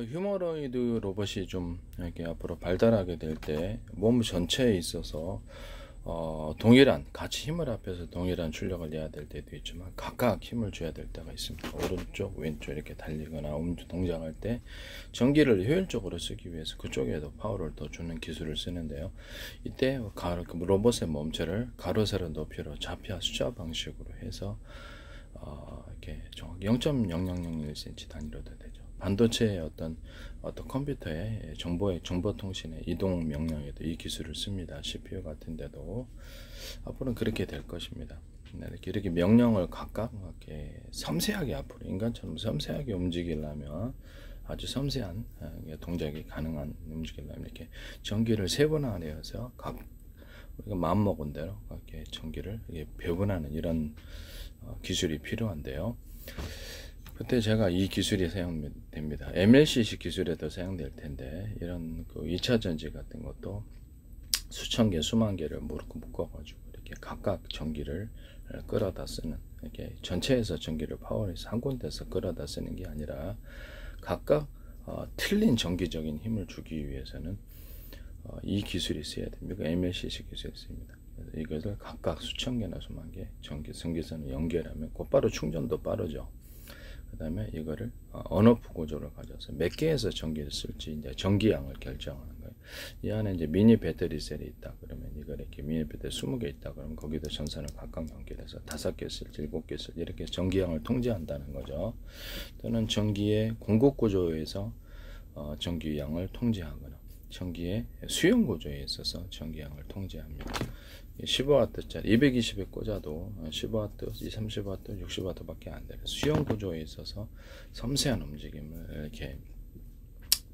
휴머노이드 로봇이 좀 이렇게 앞으로 발달하게 될 때 몸 전체에 있어서 동일한 같이 힘을 합해서 동일한 출력을 내야 될 때도 있지만 각각 힘을 줘야 될 때가 있습니다. 오른쪽 왼쪽 이렇게 달리거나 동작할 때 전기를 효율적으로 쓰기 위해서 그쪽에도 파워를 더 주는 기술을 쓰는데요. 이때 로봇의 몸체를 가로 세로 높이로 좌표 숫자 방식으로 해서 이렇게 정확히 0.0001cm 단위로도 되죠. 반도체의 어떤 컴퓨터의 정보통신의 이동 명령에도 이 기술을 씁니다. CPU 같은 데도 앞으로는 그렇게 될 것입니다. 이렇게 명령을 각각 이렇게 섬세하게 앞으로 인간처럼 섬세하게 움직이려면 아주 섬세한 동작이 가능한 움직이려면 이렇게 전기를 세분화해서 우리가 마음먹은 대로 이렇게 전기를 배분하는 이런 기술이 필요한데요. 그때 제가 이 기술이 사용됩니다. MLCC 기술에도 사용될 텐데 이런 2차 전지 같은 것도 수천 개, 수만 개를 묶어가지고 이렇게 각각 전기를 끌어다 쓰는, 이렇게 전체에서 전기를 파워에서 한 군데서 끌어다 쓰는 게 아니라 각각 틀린 전기적인 힘을 주기 위해서는 이 기술이 써야 됩니다. MLCC 기술이 쓰입니다. 그래서 이것을 각각 수천 개나 수만 개 전기선을 연결하면 곧바로 충전도 빠르죠. 그 다음에 이거를 언오프 구조를 가져서 몇 개에서 전기를 쓸지 이제 전기량을 결정하는 거예요. 이 안에 이제 미니 배터리 셀이 있다 그러면 이걸 이렇게 미니 배터리 20개 있다 그러면 거기도 전선을 각각 연결해서 5개 쓸지 7개 쓸지 이렇게 전기량을 통제한다는 거죠. 또는 전기의 공급 구조에서 전기량을 통제하거나 전기의 수용 구조에 있어서 전기량을 통제합니다. 15W짜리 220에 꽂아도 15W, 30W, 60W 밖에 안 돼요. 수용 구조에 있어서 섬세한 움직임을 이렇게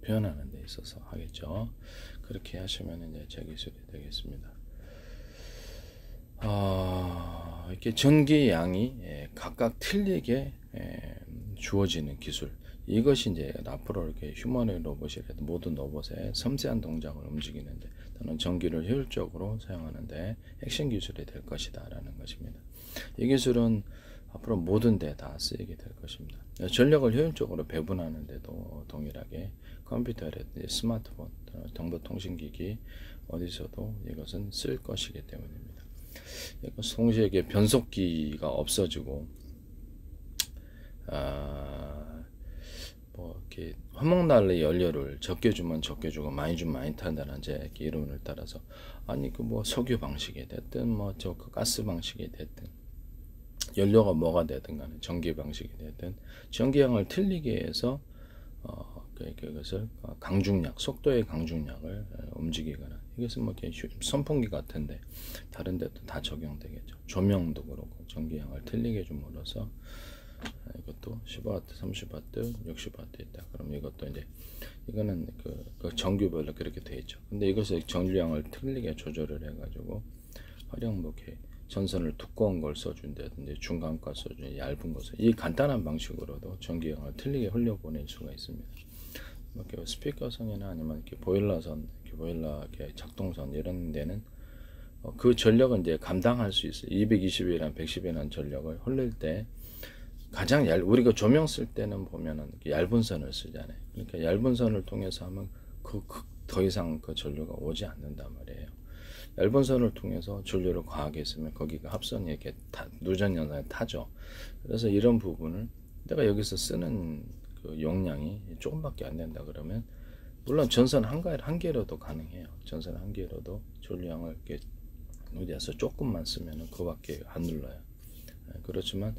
표현하는 데 있어서 하겠죠. 그렇게 하시면 이제 제 기술이 되겠습니다. 이렇게 전기량이 각각 틀리게 주어지는 기술. 이것이 이제 앞으로 이렇게 휴머노이드 로봇이라도 모든 로봇의 섬세한 동작을 움직이는데 또는 전기를 효율적으로 사용하는데 핵심 기술이 될 것이다 라는 것입니다. 이 기술은 앞으로 모든 데 다 쓰이게 될 것입니다. 전력을 효율적으로 배분하는 데도 동일하게 컴퓨터라든지 스마트폰, 정보통신기기 어디서도 이것은 쓸 것이기 때문입니다. 동시에 변속기가 없어지고 이렇게 화목난로 연료를 적게 주면 적게 주고 많이 주면 많이 탄다는 제 이론을 따라서 아니 석유 방식이 됐든 가스 방식이 됐든 연료가 뭐가 되든 간에 전기 방식이 됐든 전기량을 틀리게 해서 그것을 강중약, 속도의 강중약을 움직이거나 이것은 이렇게 선풍기 같은데 다른 데도 다 적용되겠죠. 조명도 그렇고 전기량을 틀리게 줌으로써 이것도 15W, 30W, 60W 있다. 그럼 이것도 이제 이거는 그 전규별로 그렇게 되어 있죠. 근데 이것을 전류량을 틀리게 조절을 해가지고 활용 전선을 두꺼운 걸 써준다든지 중간가 써준 얇은 것을 이 간단한 방식으로도 전기량을 틀리게 흘려보낼 수가 있습니다. 이렇게 스피커선이나 아니면 이렇게 보일러선, 보일러 작동선 이런 데는 그 전력은 이제 감당할 수 있어요. 220이나 110이라는 전력을 흘릴 때 가장 우리가 조명 쓸 때는 보면은 얇은 선을 쓰잖아요. 그러니까 얇은 선을 통해서 하면 더 이상 그 전류가 오지 않는단 말이에요. 얇은 선을 통해서 전류를 과하게 쓰면 거기가 합선이 이렇게 누전 현상이 타죠. 그래서 이런 부분을 내가 여기서 쓰는 그 용량이 조금밖에 안 된다 그러면 물론 전선 한 개로도 가능해요. 전선 한 개로도 전류량을 이렇게 어디에서 조금만 쓰면은 그거밖에 안 눌러요. 그렇지만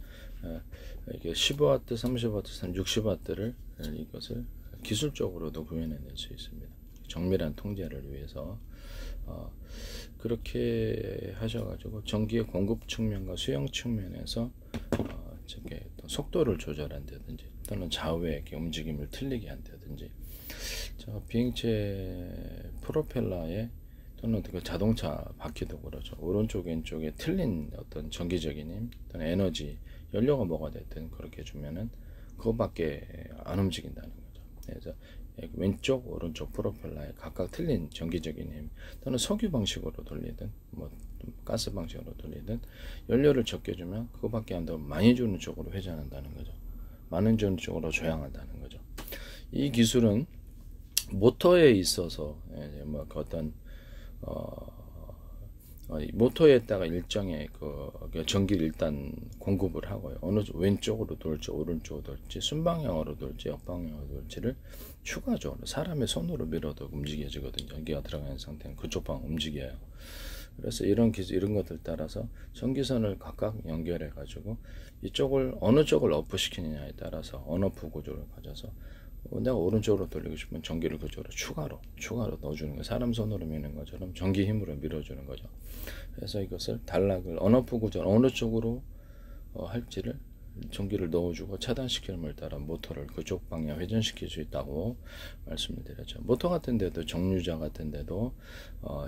이게 15W, 30W, 60W를 이것을 기술적으로도 구현해낼 수 있습니다. 정밀한 통제를 위해서 그렇게 하셔가지고 전기의 공급 측면과 수용 측면에서 속도를 조절한다든지 또는 좌우의 이렇게 움직임을 틀리게 한다든지 비행체 프로펠러에 또는 그 자동차 바퀴도 그렇죠. 오른쪽 왼쪽에 틀린 어떤 전기적인 힘 또는 에너지 연료가 뭐가 됐든 그렇게 주면은 그거밖에 안 움직인다는 거죠. 그래서 왼쪽 오른쪽 프로펠러에 각각 틀린 전기적인 힘 또는 석유 방식으로 돌리든 가스 방식으로 돌리든 연료를 적게 주면 그거밖에 안 되고 많이 주는 쪽으로 회전한다는 거죠. 많은 주는 쪽으로 조향한다는 거죠. 이 기술은 모터에 있어서 뭐 어떤 모터에다가 일정의 그 전기를 일단 공급을 하고요. 어느 왼쪽으로 돌지 오른쪽으로 돌지 순방향으로 돌지 역방향으로 돌지를 추가적으로 사람의 손으로 밀어도 움직여지거든요. 전기가 들어가는 상태는 그쪽 방 움직여요. 그래서 이런 기술 이런 것들 따라서 전기선을 각각 연결해 가지고 이쪽을 어느 쪽을 업시키느냐에 따라서 온오프 구조를 가져서 내가 오른쪽으로 돌리고 싶으면 전기를 그쪽으로 추가로 넣어주는 거, 사람 손으로 미는 것처럼 전기 힘으로 밀어주는 거죠. 그래서 이것을 단락을 온오프 구조 어느 쪽으로 할지를 전기를 넣어주고 차단시키는 따라 모터를 그쪽 방향 회전시킬 수 있다고 말씀을 드렸죠. 모터 같은 데도 정류자 같은 데도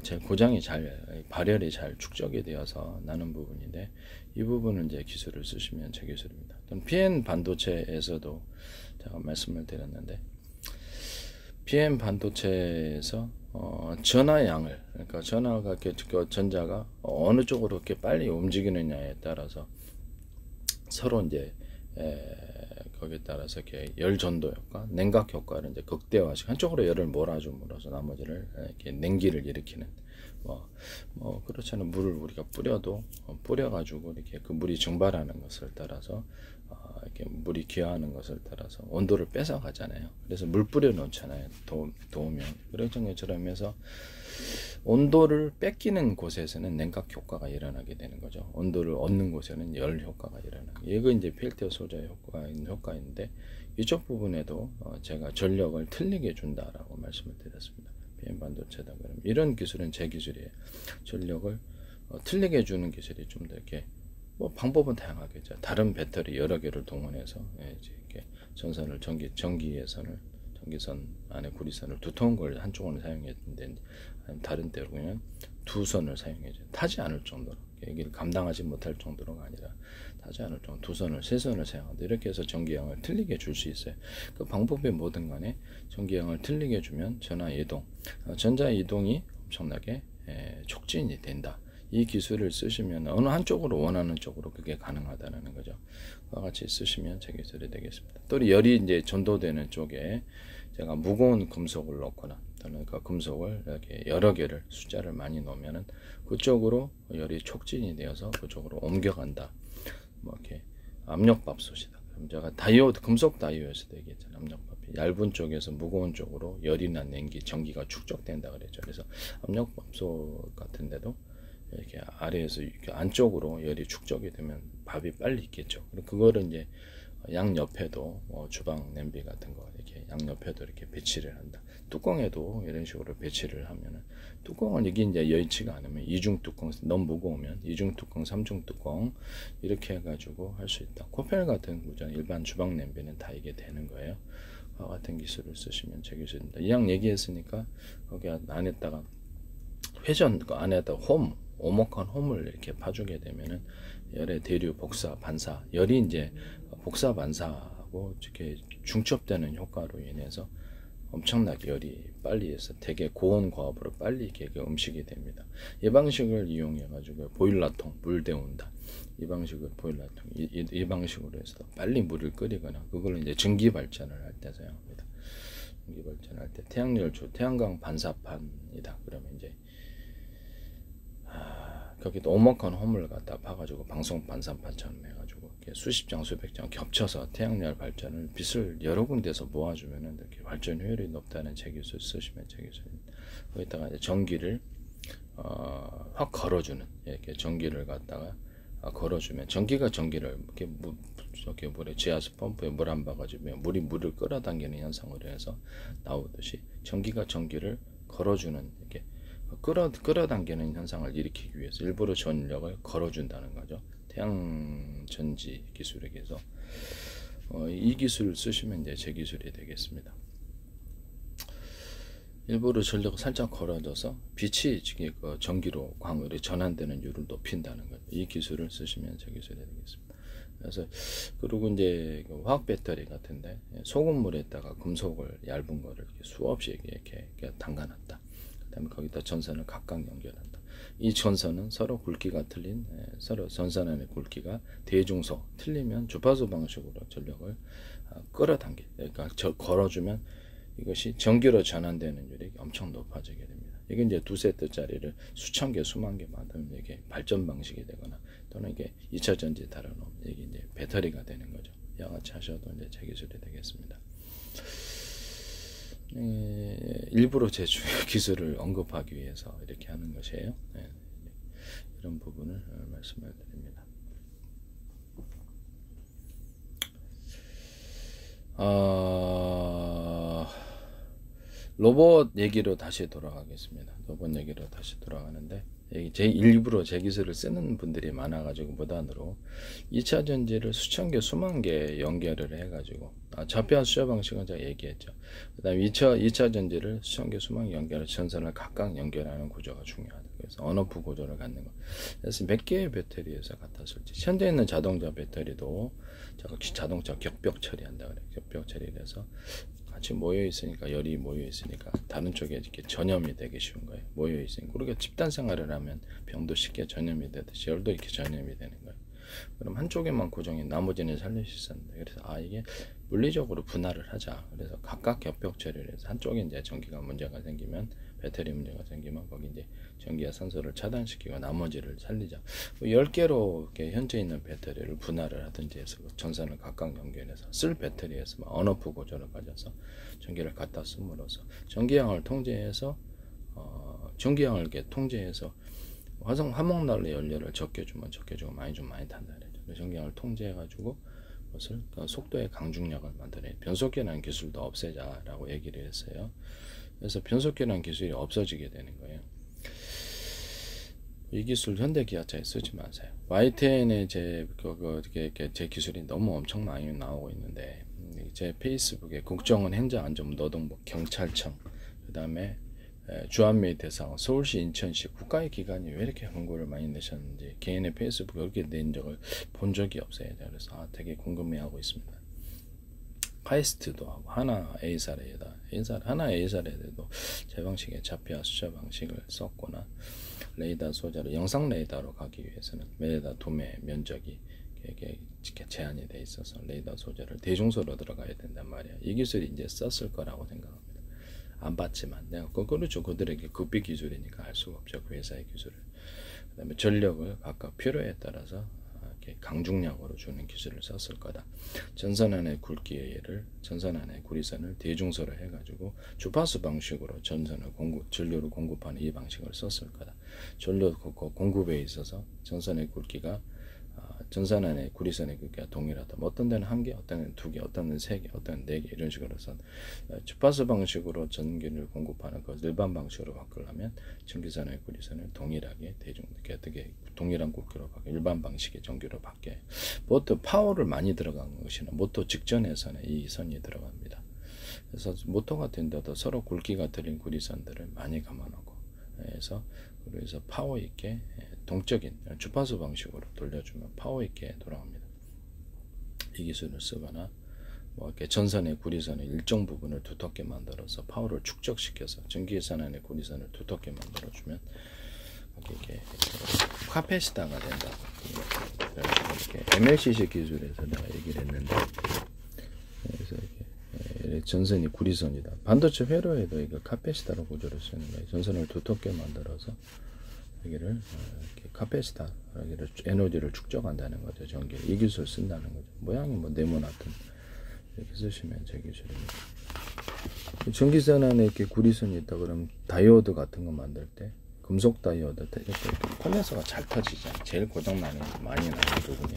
제 고장이 잘 발열이 잘 축적이 되어서 나는 부분인데 이 부분은 이제 기술을 쓰시면 제 기술입니다. PN 반도체에서도 제가 말씀을 드렸는데 PM 반도체에서 전하양을 그러니까 전하가 전자가 어느 쪽으로 이렇게 빨리 움직이느냐에 따라서 서로 이제 거기에 따라서 이렇게 열 전도 효과, 냉각 효과를 이제 극대화시 한쪽으로 열을 몰아줌으로써 나머지를 이렇게 냉기를 일으키는 그렇잖아요. 물을 우리가 뿌려가지고 이렇게 그 물이 증발하는 것을 따라서 이렇게 물이 기화하는 것을 따라서 온도를 뺏어 가잖아요. 그래서 물 뿌려 놓잖아요. 도우면 그런 것처럼 해서 온도를 뺏기는 곳에서는 냉각 효과가 일어나게 되는 거죠. 온도를 얻는 곳에는 열 효과가 일어나고 이거 이제 필터 소자 효과인데 이쪽 부분에도 제가 전력을 틀리게 준다라고 말씀을 드렸습니다. PM 반도체다 그러면 이런 기술은 제 기술이에요. 전력을 틀리게 주는 기술이 좀 더 이렇게 방법은 다양하겠죠. 다른 배터리 여러 개를 동원해서 이렇게 전선을 전기선 안에 구리선을 두터운 걸 한쪽으로 사용했는데 다른 때로 그냥 두 선을 사용해줘. 타지 않을 정도로 여기를 감당하지 못할 정도로가 아니라 타지 않을 정도 두 선을 세 선을 사용한다. 이렇게 해서 전기량을 틀리게 줄 수 있어요. 그 방법이 뭐든 간에 전기량을 틀리게 주면 전자 이동이 엄청나게 촉진이 된다. 이 기술을 쓰시면 어느 한쪽으로 원하는 쪽으로 그게 가능하다는 거죠. 그와 같이 쓰시면 제 기술이 되겠습니다. 또 열이 이제 전도되는 쪽에 제가 무거운 금속을 넣거나 또는 그 금속을 이렇게 여러 개를 숫자를 많이 넣으면은 그쪽으로 열이 촉진이 되어서 그쪽으로 옮겨간다. 이렇게 압력밥솥이다. 그럼 제가 금속 다이오드에서도 얘기했잖아요. 압력밥이 얇은 쪽에서 무거운 쪽으로 열이나 냉기, 전기가 축적된다 그랬죠. 그래서 압력밥솥 같은데도 이렇게 아래에서 이렇게 안쪽으로 열이 축적이 되면 밥이 빨리 익겠죠. 그거를 이제 양 옆에도 주방 냄비 같은 거 이렇게 양 옆에도 이렇게 배치를 한다. 뚜껑에도 이런 식으로 배치를 하면은 뚜껑은 이게 이제 여의치가 않으면 이중 뚜껑 너무 무거우면 이중 뚜껑, 삼중 뚜껑 이렇게 해가지고 할 수 있다. 코펠 같은 구조 일반 주방 냄비는 다 이게 되는 거예요. 같은 기술을 쓰시면 제 기술입니다. 이왕 얘기했으니까 거기 안에다가 회전 그 안에다 오목한 홈을 이렇게 파주게 되면은 열의 대류 복사 반사 열이 이제 복사 반사하고 이렇게 중첩되는 효과로 인해서 엄청나게 열이 빨리 해서 되게 고온 고압으로 빨리 이렇게 음식이 됩니다. 이 방식을 이용해 가지고 보일러통 물 데운다. 이 방식을 보일러통 이 방식으로 해서 빨리 물을 끓이거나 그걸 이제 전기 발전을 할 때 사용합니다. 전기 발전할 때 태양광 반사판이다. 그러면 이제 거기도 오목한 홈을 갖다 파가지고 방송 반사판처럼 해가지고 이렇게 수십 장 수백 장 겹쳐서 태양열 발전을 빛을 여러 군데서 모아주면은 이렇게 발전 효율이 높다는 제 기술 쓰시면 제 기술입니다. 거기다가 이제 전기를 확 걸어주는 이렇게 전기를 갖다가 걸어주면 전기를 이렇게 물에 지하수 펌프에 물 한 바가지고 물을 끌어당기는 현상으로 해서 나오듯이 전기가 전기를 걸어주는 이렇게 끌어당기는 현상을 일으키기 위해서 일부러 전력을 걸어준다는 거죠. 태양전지 기술에 의해서 이 기술을 쓰시면 이제 제 기술이 되겠습니다. 일부러 전력을 살짝 걸어줘서 빛이 그 전기로 광으로 전환되는 율을 높인다는 거죠. 이 기술을 쓰시면 제 기술이 되겠습니다. 그래서 그리고 이제 화학 배터리 같은데 소금물에다가 금속을 얇은 거를 이렇게 수없이 이렇게 담가놨다. 그다음에 거기다 전선을 각각 연결한다. 이 전선은 서로 굵기가 틀린 서로 전선 안의 굵기가 대중소 틀리면 주파수 방식으로 전력을 끌어당기, 그러니까 걸어주면 이것이 전기로 전환되는 율이 엄청 높아지게 됩니다. 이게 이제 2세트짜리를 수천 개, 수만 개 만들면 이게 발전 방식이 되거나 또는 이게 2차 전지 달아놓으면 이게 이제 배터리가 되는 거죠. 양아치 하셔도 이제 제 기술이 되겠습니다. 일부러 제 기술을 언급하기 위해서 이렇게 하는 것이에요. 네, 이런 부분을 말씀을 드립니다. 로봇 얘기로 다시 돌아가겠습니다. 로봇 얘기로 다시 돌아가는데 제 일부러 제 기술을 쓰는 분들이 많아가지고 무단으로 2차 전지를 수천 개, 수만 개 연결을 해가지고 좌표와 수저 방식은 제가 얘기했죠. 그 다음에 2차 전지를 수천 개, 수만 개 연결해 전선을 각각 연결하는 구조가 중요하다. 그래서 언오프 구조를 갖는 거. 그래서 몇 개의 배터리에서 같았을지. 현재 있는 자동차 배터리도 자동차 격벽 처리한다 그래요. 격벽 처리를 해서 같이 모여 있으니까, 열이 모여 있으니까 다른 쪽에 이렇게 전염이 되기 쉬운 거예요. 모여 있으니까. 우리가 집단 생활을 하면 병도 쉽게 전염이 되듯이 열도 이렇게 전염이 되는 거예요. 그럼 한쪽에만 고정해 나머지는 살릴 수 있었는데, 그래서 이게 물리적으로 분할을 하자. 그래서 각각 격벽 처리를 해서 한쪽에 이제 전기가 문제가 생기면, 배터리 문제가 생기면 거기 이제 전기와 산소를 차단시키고 나머지를 살리자. 10개로 이렇게 현재 있는 배터리를 분할을 하든지 해서 전선을 각각 연결해서 쓸 배터리에서 언오프 구조를 가져서 전기를 갖다 씀으로써 전기량을 통제해서 전기량을 이렇게 통제해서 화목난로 연료를 적게 주면 적게 주고 많이 주면 많이 탄다 그랬죠. 전기량을 통제해가지고 그것을 속도의 강중력을 만드는 변속기라는 기술도 없애자라고 얘기를 했어요. 그래서 변속기라는 기술이 없어지게 되는 거예요. 이 기술 현대기아차에 쓰지 마세요. Y10에 제 기술이 너무 엄청 많이 나오고 있는데, 제 페이스북에 국정원 행정안전노동부 경찰청, 그 다음에 주한미대상 서울시 인천시 국가의 기관이 왜 이렇게 홍보를 많이 내셨는지 개인의 페이스북에 이렇게 낸 적을 본 적이 없어요. 그래서 되게 궁금해하고 있습니다. 카이스트도 하고 하나 하나 A사례에도 제 방식의 좌표와 수저 방식을 썼거나 레이더 소재로 영상 레이더로 가기 위해서는 레이더 도매 면적이 이게 제한이 돼 있어서 레이더 소재를 대중소로 들어가야 된단 말이야. 이 기술이 이제 썼을 거라고 생각합니다. 안 봤지만 내가 그렇죠. 그들에게 급비 기술이니까 할 수가 없죠. 그 회사의 기술을. 그다음에 전력을 각각 필요에 따라서 강중량으로 주는 기술을 썼을 거다. 전선 안의 굵기를 전선 안의 구리선을 대중소로 해가지고 주파수 방식으로 전류를 공급하는 이 방식을 썼을 거다. 전류 공급에 있어서 전선의 굵기가 전선 안의 구리선의 굵기가 동일하다. 어떤 데는 1개, 어떤 데는 2개, 어떤 데는 3개, 어떤 데는 4개 이런 식으로 해서 주파수 방식으로 전기를 공급하는 것 일반 방식으로 바꾸려면 전기선의 구리선을 동일하게 어떻게 동일한 굵기로 바뀌어 일반 방식의 전기로 바뀌어요. 모터 파워를 많이 들어간 것이나 모터 직전에서는 이 선이 들어갑니다. 그래서 모터 같은 데도 서로 굵기가 틀린 구리선들을 많이 감아놓고 그래서 파워 있게 동적인 주파수 방식으로 돌려주면 파워 있게 돌아옵니다. 이 기술을 쓰거나 이렇게 전선의 구리선의 일정 부분을 두텁게 만들어서 파워를 축적시켜서 전기선 안의 구리선을 두텁게 만들어주면 이게 카페시타가 된다고. 이렇게 MLCC 기술에서 내가 얘기를 했는데, 그래서 이게 전선이 구리선이다. 반도체 회로에도 이거 카페시타로 구조를 쓰는 거예요. 전선을 두텁게 만들어서 여기를 이렇게 카페시타, 여기를 에너지를 축적한다는 거죠. 전기. 이 기술 쓴다는 거죠. 모양이 네모나든 이렇게 쓰시면 제 기술입니다. 전기선 안에 이렇게 구리선이 있다 그러면 다이오드 같은 거 만들 때 금속 다이오드 이렇게 콘덴서가 잘 터지잖아요. 제일 고장 많이 나는 부분이.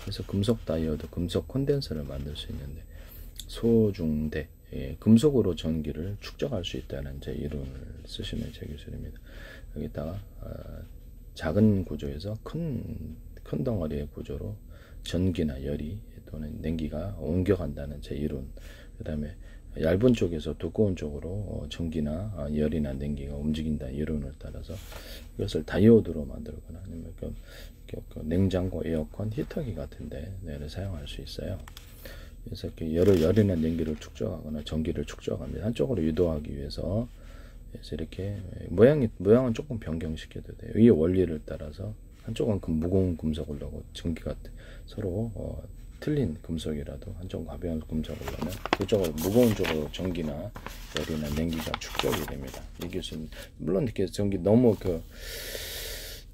그래서 금속 다이오드, 금속 콘덴서를 만들 수 있는데 소중대, 금속으로 전기를 축적할 수 있다는 제 이론을 쓰시면 제 기술입니다. 여기다가 작은 구조에서 큰 덩어리의 구조로 전기나 열이 또는 냉기가 옮겨간다는 제 이론. 그 다음에 얇은 쪽에서 두꺼운 쪽으로 전기나 열이나 냉기가 움직인다 이론을 따라서 이것을 다이오드로 만들거나 아니면 냉장고, 에어컨, 히터기 같은데 내를 사용할 수 있어요. 그래서 이렇게 열이나 냉기를 축적하거나 전기를 축적합니다. 한쪽으로 유도하기 위해서 그래서 이렇게 모양은 조금 변경시켜도 돼요. 이 원리를 따라서 한쪽은 무거운 금속을 넣고 전기가 서로 틀린 금속이라도 한쪽 가벼운 금속을 넣으면 그쪽으로 무거운 쪽으로 전기나 열이나 냉기가 축적이 됩니다. 이게 물론 이렇게 너무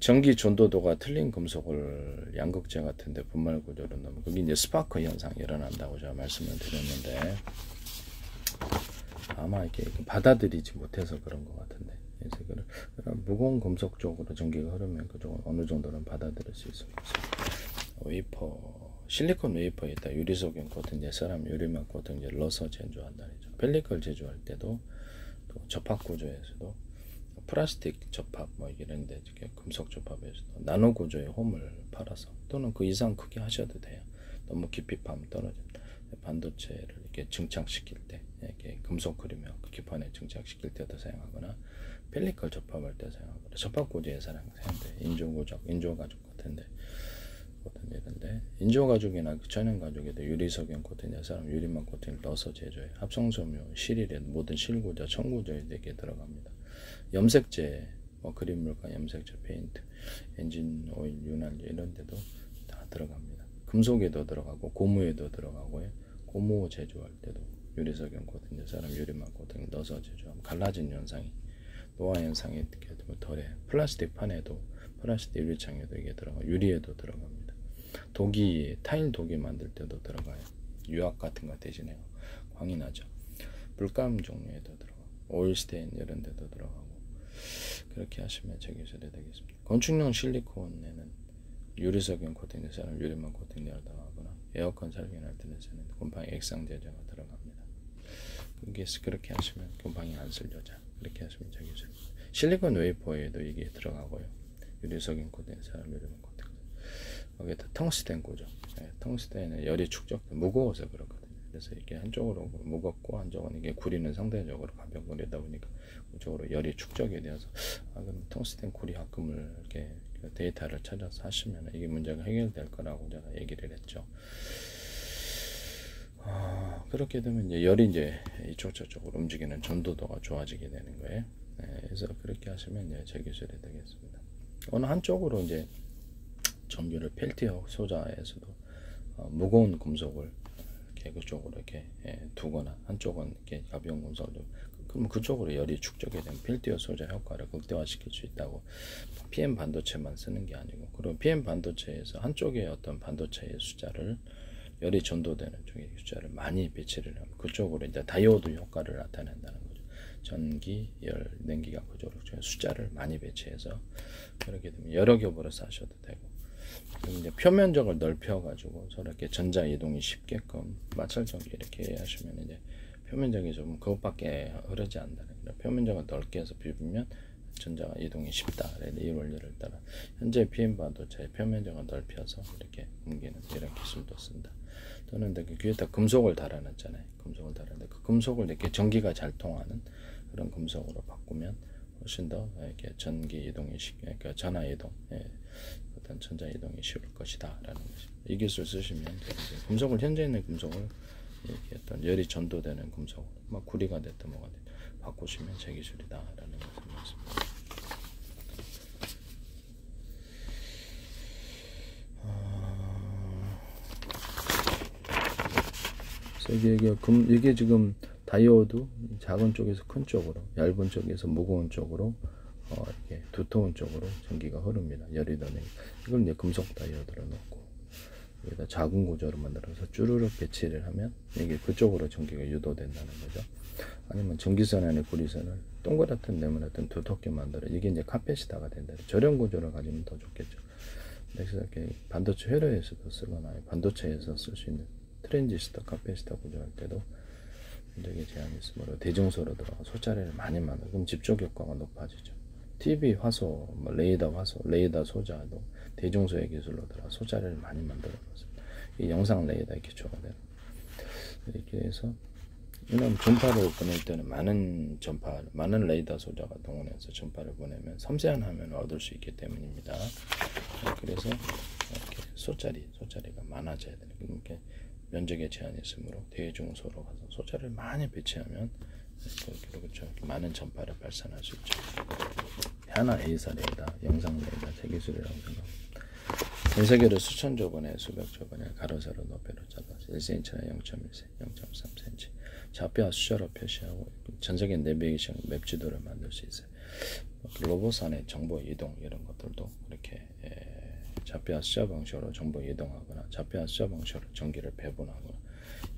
전기 전도도가 틀린 금속을 양극재 같은데 분말 구조로 넣으면 그게 이제 스파크 현상이 일어난다고 제가 말씀을 드렸는데 아마 이렇게 받아들이지 못해서 그런 것 같은데, 그래서 그런 무거운 금속 쪽으로 전기가 흐르면 그쪽은 어느 정도는 받아들일 수 있습니다. 웨이퍼, 실리콘 웨이퍼에다 유리소금 코팅제, 세럼 유리막 코팅제를 넣어서 제조한다. 펠리컬 제조할 때도 또 접합 구조에서도 플라스틱 접합 이런데 금속 접합에서도 나노 구조의 홈을 팔아서 또는 그 이상 크게 하셔도 돼요. 너무 깊이 파면 떨어집니다. 반도체를 이렇게 증착시킬 때, 이렇게 금속 그리며 그 기판에 증착시킬 때도 사용하거나 펠리컬 접합할 때 사용하거나 접합 구조에 사용돼. 인조 가죽 같은데 이런데 인조 가죽이나 천연 가죽에도 유리석연 코팅제, 사람 유리막 코팅을 넣어서 제조해. 합성섬유, 실일에 모든 실구조, 청구조에 되게 들어갑니다. 염색제, 그린물과 염색제, 페인트, 엔진 오일, 윤활유 이런 데도 다 들어갑니다. 금속에도 들어가고 고무에도 들어가고요. 고무 제조할 때도 유리석연 코팅제, 사람 유리막 코팅을 넣어서 제조하면 갈라진 현상이, 노화 현상이 이렇게 덜해. 플라스틱 판에도, 플라스틱 유리창에도 이게 들어가, 유리에도 들어갑니다. 도기, 타일 도기 만들 때도 들어가요. 유압 같은 거 대신에 광이 나죠. 물감 종류에도 들어가고, 오일 스테인 이런 데도 들어가고, 그렇게 하시면 제 기술이 되겠습니다. 건축용 실리콘에는 유리석연 코팅제, 사람 유리막 코팅제를 들어가거나 에어컨 살균할 때는 곰팡이 액상 제조가 들어갑니다. 그렇게 하시면 곰팡이 안 쓸 여자, 그렇게 하시면 제 기술입니다. 실리콘 웨이퍼에도 이게 들어가고요. 유리석연 코팅제, 사람 유리막 코팅제. 거기에다 텅스텐 구조. 텅스텐은 열이 축적, 무거워서 그렇거든요. 그래서 이게 한쪽으로 무겁고 한쪽은 이게 구리는 상대적으로 가벼운 구리다 보니까 그쪽으로 열이 축적이 되어서 그럼 텅스텐 구리 합금을 이렇게 데이터를 찾아서 하시면 이게 문제가 해결될 거라고 제가 얘기를 했죠. 그렇게 되면 이제 열이 이쪽 저쪽으로 움직이는 전도도가 좋아지게 되는 거예요. 그래서 그렇게 하시면 이제 제 기술이 되겠습니다. 어느 한쪽으로 이제 전기를 펠티어 소자에서도 무거운 금속을 이렇게 그쪽으로 이렇게 두거나 한쪽은 이렇게 가벼운 금속을, 그럼 그쪽으로 열이 축적이 되면 펠티어 소자 효과를 극대화시킬 수 있다고. PM 반도체만 쓰는 게 아니고, 그리고 PM 반도체에서 한쪽의 어떤 반도체의 숫자를, 열이 전도되는 쪽의 숫자를 많이 배치를 하면 그쪽으로 이제 다이오드 효과를 나타낸다는 거죠. 전기, 열, 냉기가 그쪽으로 숫자를 많이 배치해서 그렇게 되면 여러 겹으로 싸셔도 되고, 이제 표면적을 넓혀가지고 서로 이렇게 전자 이동이 쉽게끔 마찰전기 이렇게 하시면 이제 표면적이 좀 그것밖에 흐르지 않는다는 거예요. 표면적을 넓게 해서 비비면 전자 이동이 쉽다. 이 원리를 따라 현재 PM 반도체 표면적을 넓혀서 이렇게 옮기는 이런 기술도 쓴다. 또는 그 귀에다 금속을 달아놨잖아요. 금속을 달았는데 그 금속을 이렇게 전기가 잘 통하는 그런 금속으로 바꾸면 훨씬 더 이렇게 전기 이동이 그러니까 전화 이동, 어떤 전자 이동이 쉬울 것이다라는 것입니다. 이 기술 쓰시면 금속을, 현재 있는 금속을 이렇게 어떤 열이 전도되는 금속으로 막 구리가 됐든 뭐가 됐든 바꾸시면 제 기술이다라는 것을 말씀드립니다. 이게 지금 다이오드 작은 쪽에서 큰 쪽으로, 얇은 쪽에서 무거운 쪽으로, 이렇게 두터운 쪽으로 전기가 흐릅니다. 열이 더네. 이걸 이제 금속 다이오드로 넣고 여기다 작은 구조로 만들어서 쭈르륵 배치를 하면 이게 그쪽으로 전기가 유도된다는 거죠. 아니면 전기선 안에 구리선을 동그랗든 네모나든 두텁게 만들어, 이게 이제 카페시타가 된다. 저렴 구조를 가지면 더 좋겠죠. 그래서 이렇게 반도체 회로에서도 쓰거나 반도체에서 쓸 수 있는 트랜지스터 카페시타 구조할 때도 굉장히 제한이 있으므로 대중소로 들어가 소자리를 많이 만들어. 그럼 집적 효과가 높아지죠. TV 화소, 레이더 화소, 레이더 소자도 대중소의 기술로 들어가 소자리를 많이 만들어 놓습니다. 이 영상 레이더의 기초가 되는. 이렇게 해서 이런 전파를 보낼 때는 많은 레이더 소자가 동원해서 전파를 보내면 섬세한 화면을 얻을 수 있기 때문입니다. 그래서 이렇게 소자리가 많아져야 되는. 이렇게 면적에 제한이 있으므로 대중소로 가서 소자를 많이 배치하면 그렇죠. 많은 전파를 발산할 수 있죠. 하나 A사 레이더, 영상 레이더, 제 기술이라고 생각합니다. 전 세계로 수천조 번에 수백조 번에 가로 세로 높이로 잘라서 1cm나 0.1cm, 0.3cm 좌표와 숫자로 표시하고 전 세계 내비게이션 맵 지도를 만들 수 있어요. 로봇 안에 정보 이동 이런 것들도 이렇게 좌표와 숫자 방식으로 정보 이동하거나 좌표와 숫자 방식으로 전기를 배분하거나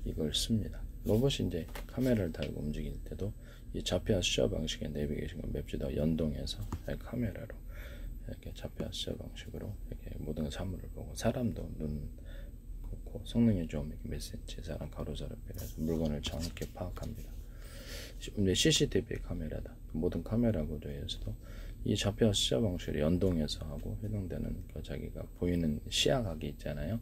이걸 씁니다. 로봇이 이제 카메라를 달고 움직일 때도 이 좌표와 숫자 방식의 내비게이션과 맵 지도와 연동해서 카메라로 이렇게 좌표와 숫자 방식으로 이렇게 모든 사물을 보고 사람도 눈, 코, 성능이 좀 이렇게 몇 센치 사람 가로 세로 빼서 물건을 정확히 파악합니다. CCTV 카메라다. 모든 카메라 구조에서도 이 좌표와 숫자 방식을 연동해서 하고 해당되는 그 자기가 보이는 시야각이 있잖아요.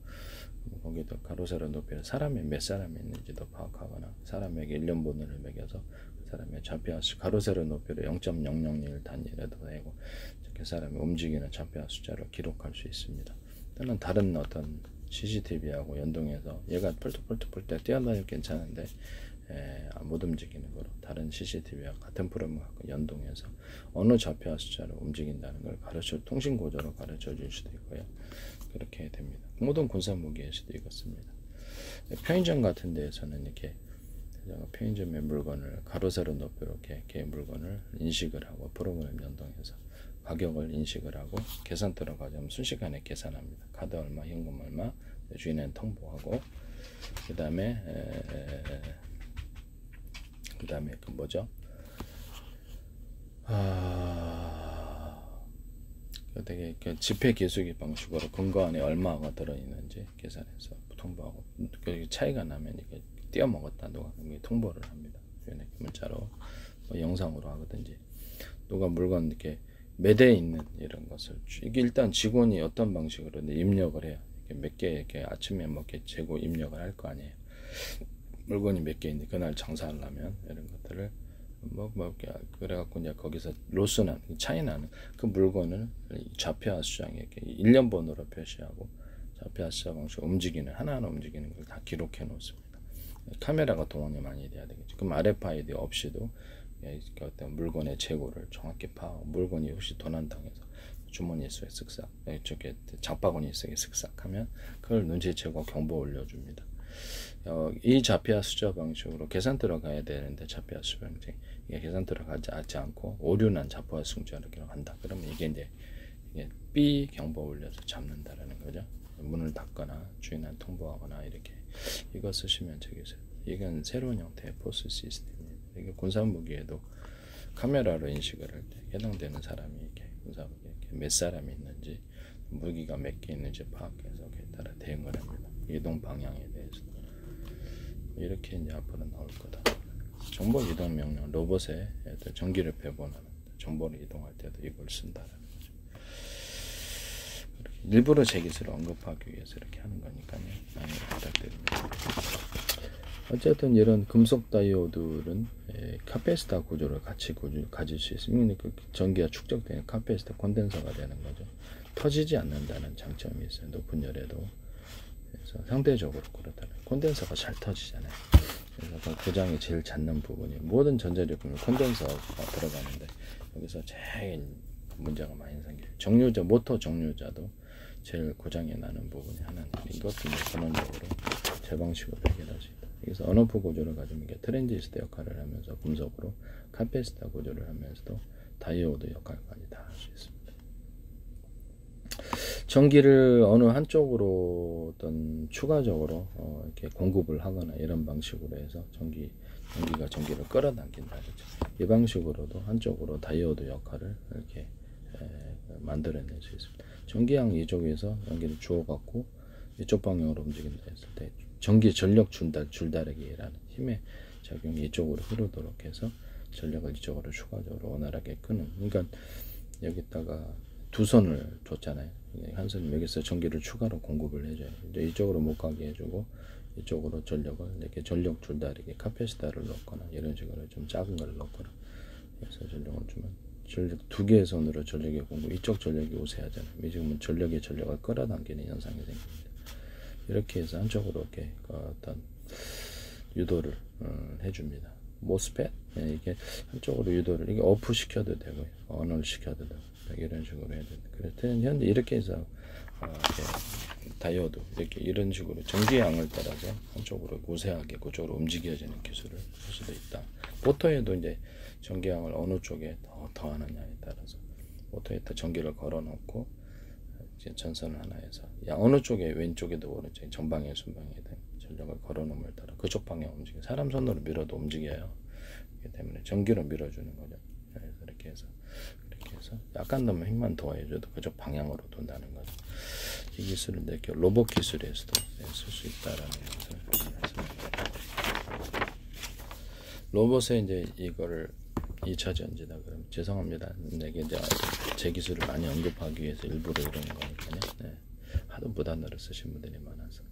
거기도 가로 세로 높이를 사람이 몇 사람이 있는지도 파악하거나 사람에게 일련 번호를 매겨서 그 사람의 좌표와 가로 세로 높이를 0.001 단위라도 되고 그 사람이 움직이는 좌표와 숫자를 기록할 수 있습니다. 또는 다른 어떤 CCTV하고 연동해서 얘가 펄떡펄떡 때 뛰어다니면 괜찮은데 못 움직이는 거로 다른 CCTV와 같은 프로그램을 갖고 연동해서 어느 좌표와 숫자로 움직인다는 걸 통신 구조로 가르쳐 줄 수도 있고요. 그렇게 됩니다. 모든 군사 무기에서도 이거 씁니다. 편의점 같은 데에서는 이렇게 편의점의 물건을 가로 세로 높이로 이렇게 물건을 인식을 하고 프로그램 연동해서 가격을 인식을 하고 계산 들어가자면 순식간에 계산합니다. 카드 얼마, 현금 얼마, 주인은 통보하고 그 다음에 그 뭐죠? 되게 지폐 계수기 방식으로 금고 안에 얼마가 들어있는지 계산해서 통보하고 그 차이가 나면 이게 띄어먹었다 누가 통보를 합니다. 문자로 뭐 영상으로 하든지 누가 물건 이렇게 매대에 있는 이런 것을 이게 일단 직원이 어떤 방식으로 입력을 해요. 몇 개 이렇게 아침에 먹게 재고 입력을 할 거 아니에요. 물건이 몇 개 있는데 그날 장사하려면 이런 것들을 그래갖고 이제 거기서 로스난 차이 나는 그 물건을 좌표와 숫자에 이렇게 일련 번호로 표시하고 좌표와 숫자 방식 움직이는 하나하나 움직이는 걸 다 기록해 놓습니다. 카메라가 동원이 많이 돼야 되겠죠. 그럼 RFID 없이도 어떤 물건의 재고를 정확히 파악하고 물건이 혹시 도난당해서 주머니 속에 쓱싹 저게 장바구니 속에 쓱싹 하면 그걸 눈치채고 경보 올려줍니다. 이 좌표와 숫자 방식으로 계산 들어가야 되는데 좌표와 숫자 방식 이게 계산 들어가지 않고 오류난 좌표와 숫자를 기록한다. 그러면 이게 B 경보 올려서 잡는다라는 거죠. 문을 닫거나 주인한테 통보하거나 이렇게 이거 쓰시면 되겠어요. 이건 새로운 형태의 포스 시스템입니다. 이게 군사 무기에도 카메라로 인식을 할 때 해당되는 사람이 이렇게 군사 무기에 몇 사람이 있는지 무기가 몇 개 있는지 파악해서 그에 따라 대응을 합니다. 이동 방향에 대해서 이렇게 이제 앞으로 나올 거다. 정보 이동 명령 로봇에 전기를 배분하는 정보를 이동할 때도 이걸 쓴다라는 거죠. 일부러 제 기술을 언급하기 위해서 이렇게 하는 거니까요. 많이 부탁드립니다. 어쨌든 이런 금속 다이오드는 카패시터 구조를 같이 가질 수 있습니다. 그 전기가 축적되는 카패시터 콘덴서가 되는 거죠. 터지지 않는다는 장점이 있어요. 높은 열에도. 그래서 상대적으로 그렇다는 콘덴서가 잘 터지잖아요. 그래서 그 고장이 제일 잦는 부분이 모든 전자제품에 콘덴서가 들어가는데 여기서 제일 문제가 많이 생겨요. 정류자 모터 정류자도 제일 고장이 나는 부분이 하나는 이것도 근원적으로 제 방식으로 해결할 수 있다. 여기서 언어프 구조를 가지면 이게 트랜지스터 역할을 하면서 금속으로 카패시터 구조를 하면서도 다이오드 역할까지 다 할 수 있습니다. 전기를 어느 한쪽으로 어떤 추가적으로 이렇게 공급을 하거나 이런 방식으로 해서 전기가 전기를 끌어당긴다. 그렇죠? 이 방식으로도 한쪽으로 다이오드 역할을 이렇게 만들어낼 수 있습니다. 전기양 이쪽에서 연기를 주어갖고 이쪽 방향으로 움직인다 했을 때 전기 전력 줄다리기라는 힘의 작용이 이쪽으로 흐르도록 해서 전력을 이쪽으로 추가적으로 원활하게 끄는. 그러니까 여기다가 두 선을 줬잖아요. 한 선 여기서 전기를 추가로 공급을 해줘요. 이제 이쪽으로 못 가게 해주고 이쪽으로 전력을 이렇게 전력 줄다리기 카패시터를 넣거나 이런 식으로 좀 작은 걸 넣거나 해서 전력을 주면 전력 두 개의 선으로 전력의 공급 이쪽 전력이 우세하잖아요. 지금은 전력을 끌어당기는 현상이 생깁니다. 이렇게 해서 한쪽으로 이렇게 어떤 유도를 해줍니다. 모스펫 이게 한쪽으로 유도를 이게 오프 시켜도 되고요, 언을 시켜도 되고 이런 식으로 해야 됩니다. 그래서 현재 이렇게 해서 이렇게 다이오드 이렇게 이런 식으로 전기양을 따라서 한쪽으로 우세하게 그쪽으로 움직여지는 기술을 할 수도 있다. 모터에도 이제 전기양을 어느 쪽에 더 하느냐에 따라서 모터에다 전기를 걸어놓고 이제 전선을 하나에서 어느 쪽에 왼쪽에도 오른쪽에 전방에 순방에든 전력을 걸어놓음을 따라 그쪽 방향 움직여 사람 손으로 밀어도 움직여요. 그렇기 때문에 전기로 밀어주는 거죠. 그래서 이렇게 해서 약간 더 힘만 더해줘도 그쪽 방향으로 돈다는 거죠. 이 기술을 이렇게 로봇 기술에서도 쓸 수 있다라는 것을 말씀드립니다. 로봇에 이제 이거를 2차 전지다 그러면 죄송합니다. 이게 이제 제 기술을 많이 언급하기 위해서 일부러 이러는 거니까요. 네. 하도 무단으로 쓰신 분들이 많아서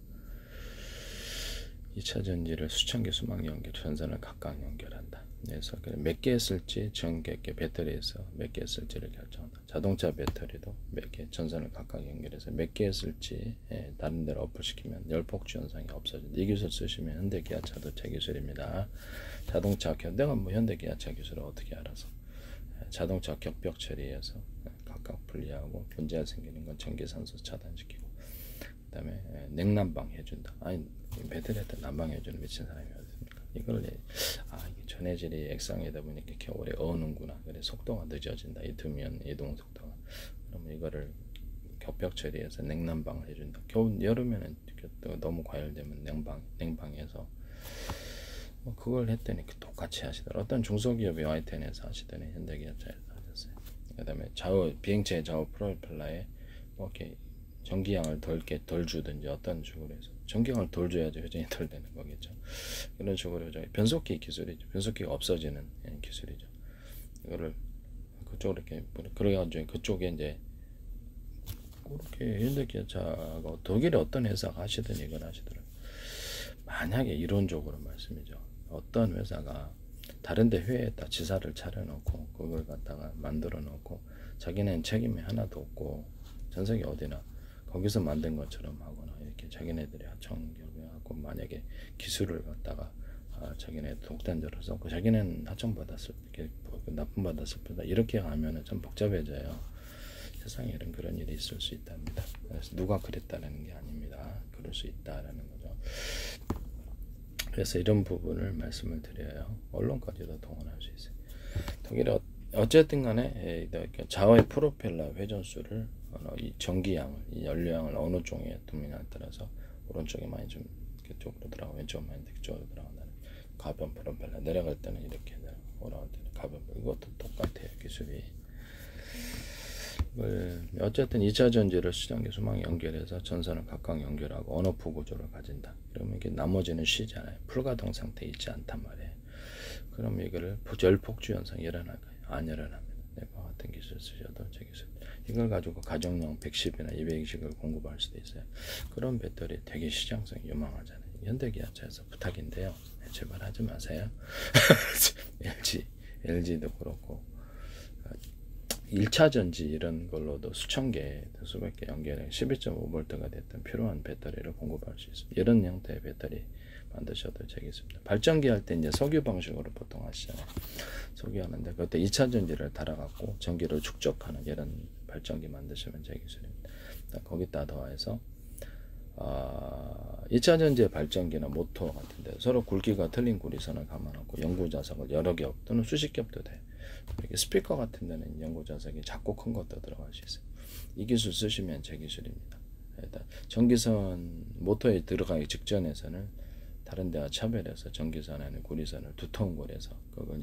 2차 전지를 수천 개 수만 개 연결 전선을 각각 연결한다. 그래서 몇 개 쓸지 전기계 배터리에서 몇 개 쓸지를 결정한다. 자동차 배터리도 몇 개 전선을 각각 연결해서 몇 개 쓸지 다른 데로 어플시키면 열폭주 현상이 없어진다. 이 기술 쓰시면 현대기아차도 제 기술입니다. 자동차 내가 뭐 현대기아차 기술을 어떻게 알아서 자동차 격벽 처리해서 각각 분리하고 문제가 생기는 건 전기산소 차단시키고 그 다음에 냉난방 해준다. 아니 배터리한테 난방 해주는 미친 사람이 어딨습니까? 이걸 이게 전해질이 액상이다 보니까 겨울에 어는구나. 그래 속도가 늦어진다. 이 두면 이동 속도가. 그러면 이거를 격벽 처리해서 냉난방을 해준다. 여름에는 또 너무 과열되면 냉방해서 그걸 했더니 똑같이 하시더라. 어떤 중소기업이 Y10에서 하시더니 현대기아차에서 하셨어요. 그 다음에 비행체의 좌우 프로펠러에 뭐 이렇게 전기양을 덜 주든지 어떤 식으로 해서 전기양을 덜 줘야지 회전이 덜 되는 거겠죠. 이런 식으로 변속기 기술이죠. 변속기가 없어지는 기술이죠. 이거를 그쪽으로 이렇게 그래가지고 그쪽에 이제 그렇게 현대기아차가 독일의 어떤 회사가 하시든 이걸 하시더라고요. 만약에 이론적으로 말씀이죠. 어떤 회사가 다른데 회에다 지사를 차려놓고 그걸 갖다가 만들어 놓고 자기네는 책임이 하나도 없고 전 세계 어디나 거기서 만든 것처럼 하거나 이렇게 자기네들이 하청결의하고 만약에 기술을 갖다가 자기네 독단적으로 썼고 자기네는 하청받았을 때 납품받았을 때다 이렇게 하면은 좀 복잡해져요. 세상에 그런 일이 있을 수 있답니다. 그래서 누가 그랬다는 게 아닙니다. 그럴 수 있다라는 거죠. 그래서 이런 부분을 말씀을 드려요. 언론까지도 동원할 수 있어요. 독일에 어쨌든 간에 좌우의 프로펠러 회전수를 이 전기양을 이 연료양을 어느 쪽에 두느냐에 따라서 오른쪽에 많이 좀 그쪽으로 들어가고 왼쪽에 많이 그쪽으로 들어간다는 가변 프로펠러 내려갈 때는 이렇게 올라갈 때는 가변 이것도 똑같아요. 기술이 어쨌든 2차 전지를 수전기 수망에 연결해서 전선을 각각 연결하고 언오프 구조를 가진다. 그러면 이게 나머지는 쉬잖아요. 불가동 상태에 있지 않단 말이에요. 그럼 이거를 열폭주 현상이 일어날까요? 안 일어납니다. 내가 같은 기술 쓰셔도 제 기술. 이걸 가지고 가정용 110이나 220을 공급할 수도 있어요. 그런 배터리 되게 시장성이 유망하잖아요. 현대기아차에서 부탁인데요. 제발 하지 마세요. LG도 그렇고 1차 전지 이런 걸로도 수천 개, 수백 개 연결해 12.5V가 됐던 필요한 배터리를 공급할 수 있습니다. 이런 형태의 배터리 만드셔도 되겠습니다. 발전기 할 때 이제 석유 방식으로 보통 하시잖아요. 석유 하는데 그때 2차 전지를 달아갖고 전기를 축적하는 이런 발전기 만드시면 되겠습니다. 거기다 더해서 2차 전지의 발전기나 모터 같은데 서로 굵기가 틀린 구리선을 감아놓고 연구 자석을 여러 겹 또는 수십 겹도 돼. 이렇게 스피커 같은 데는 연구 자석이 작고 큰 것도 들어갈 수 있어요. 이 기술 쓰시면 제 기술입니다. 일단 전기선 모터에 들어가기 직전에서는 다른 데와 차별해서 전기선 안에 구리선을 두터운 골에서 그걸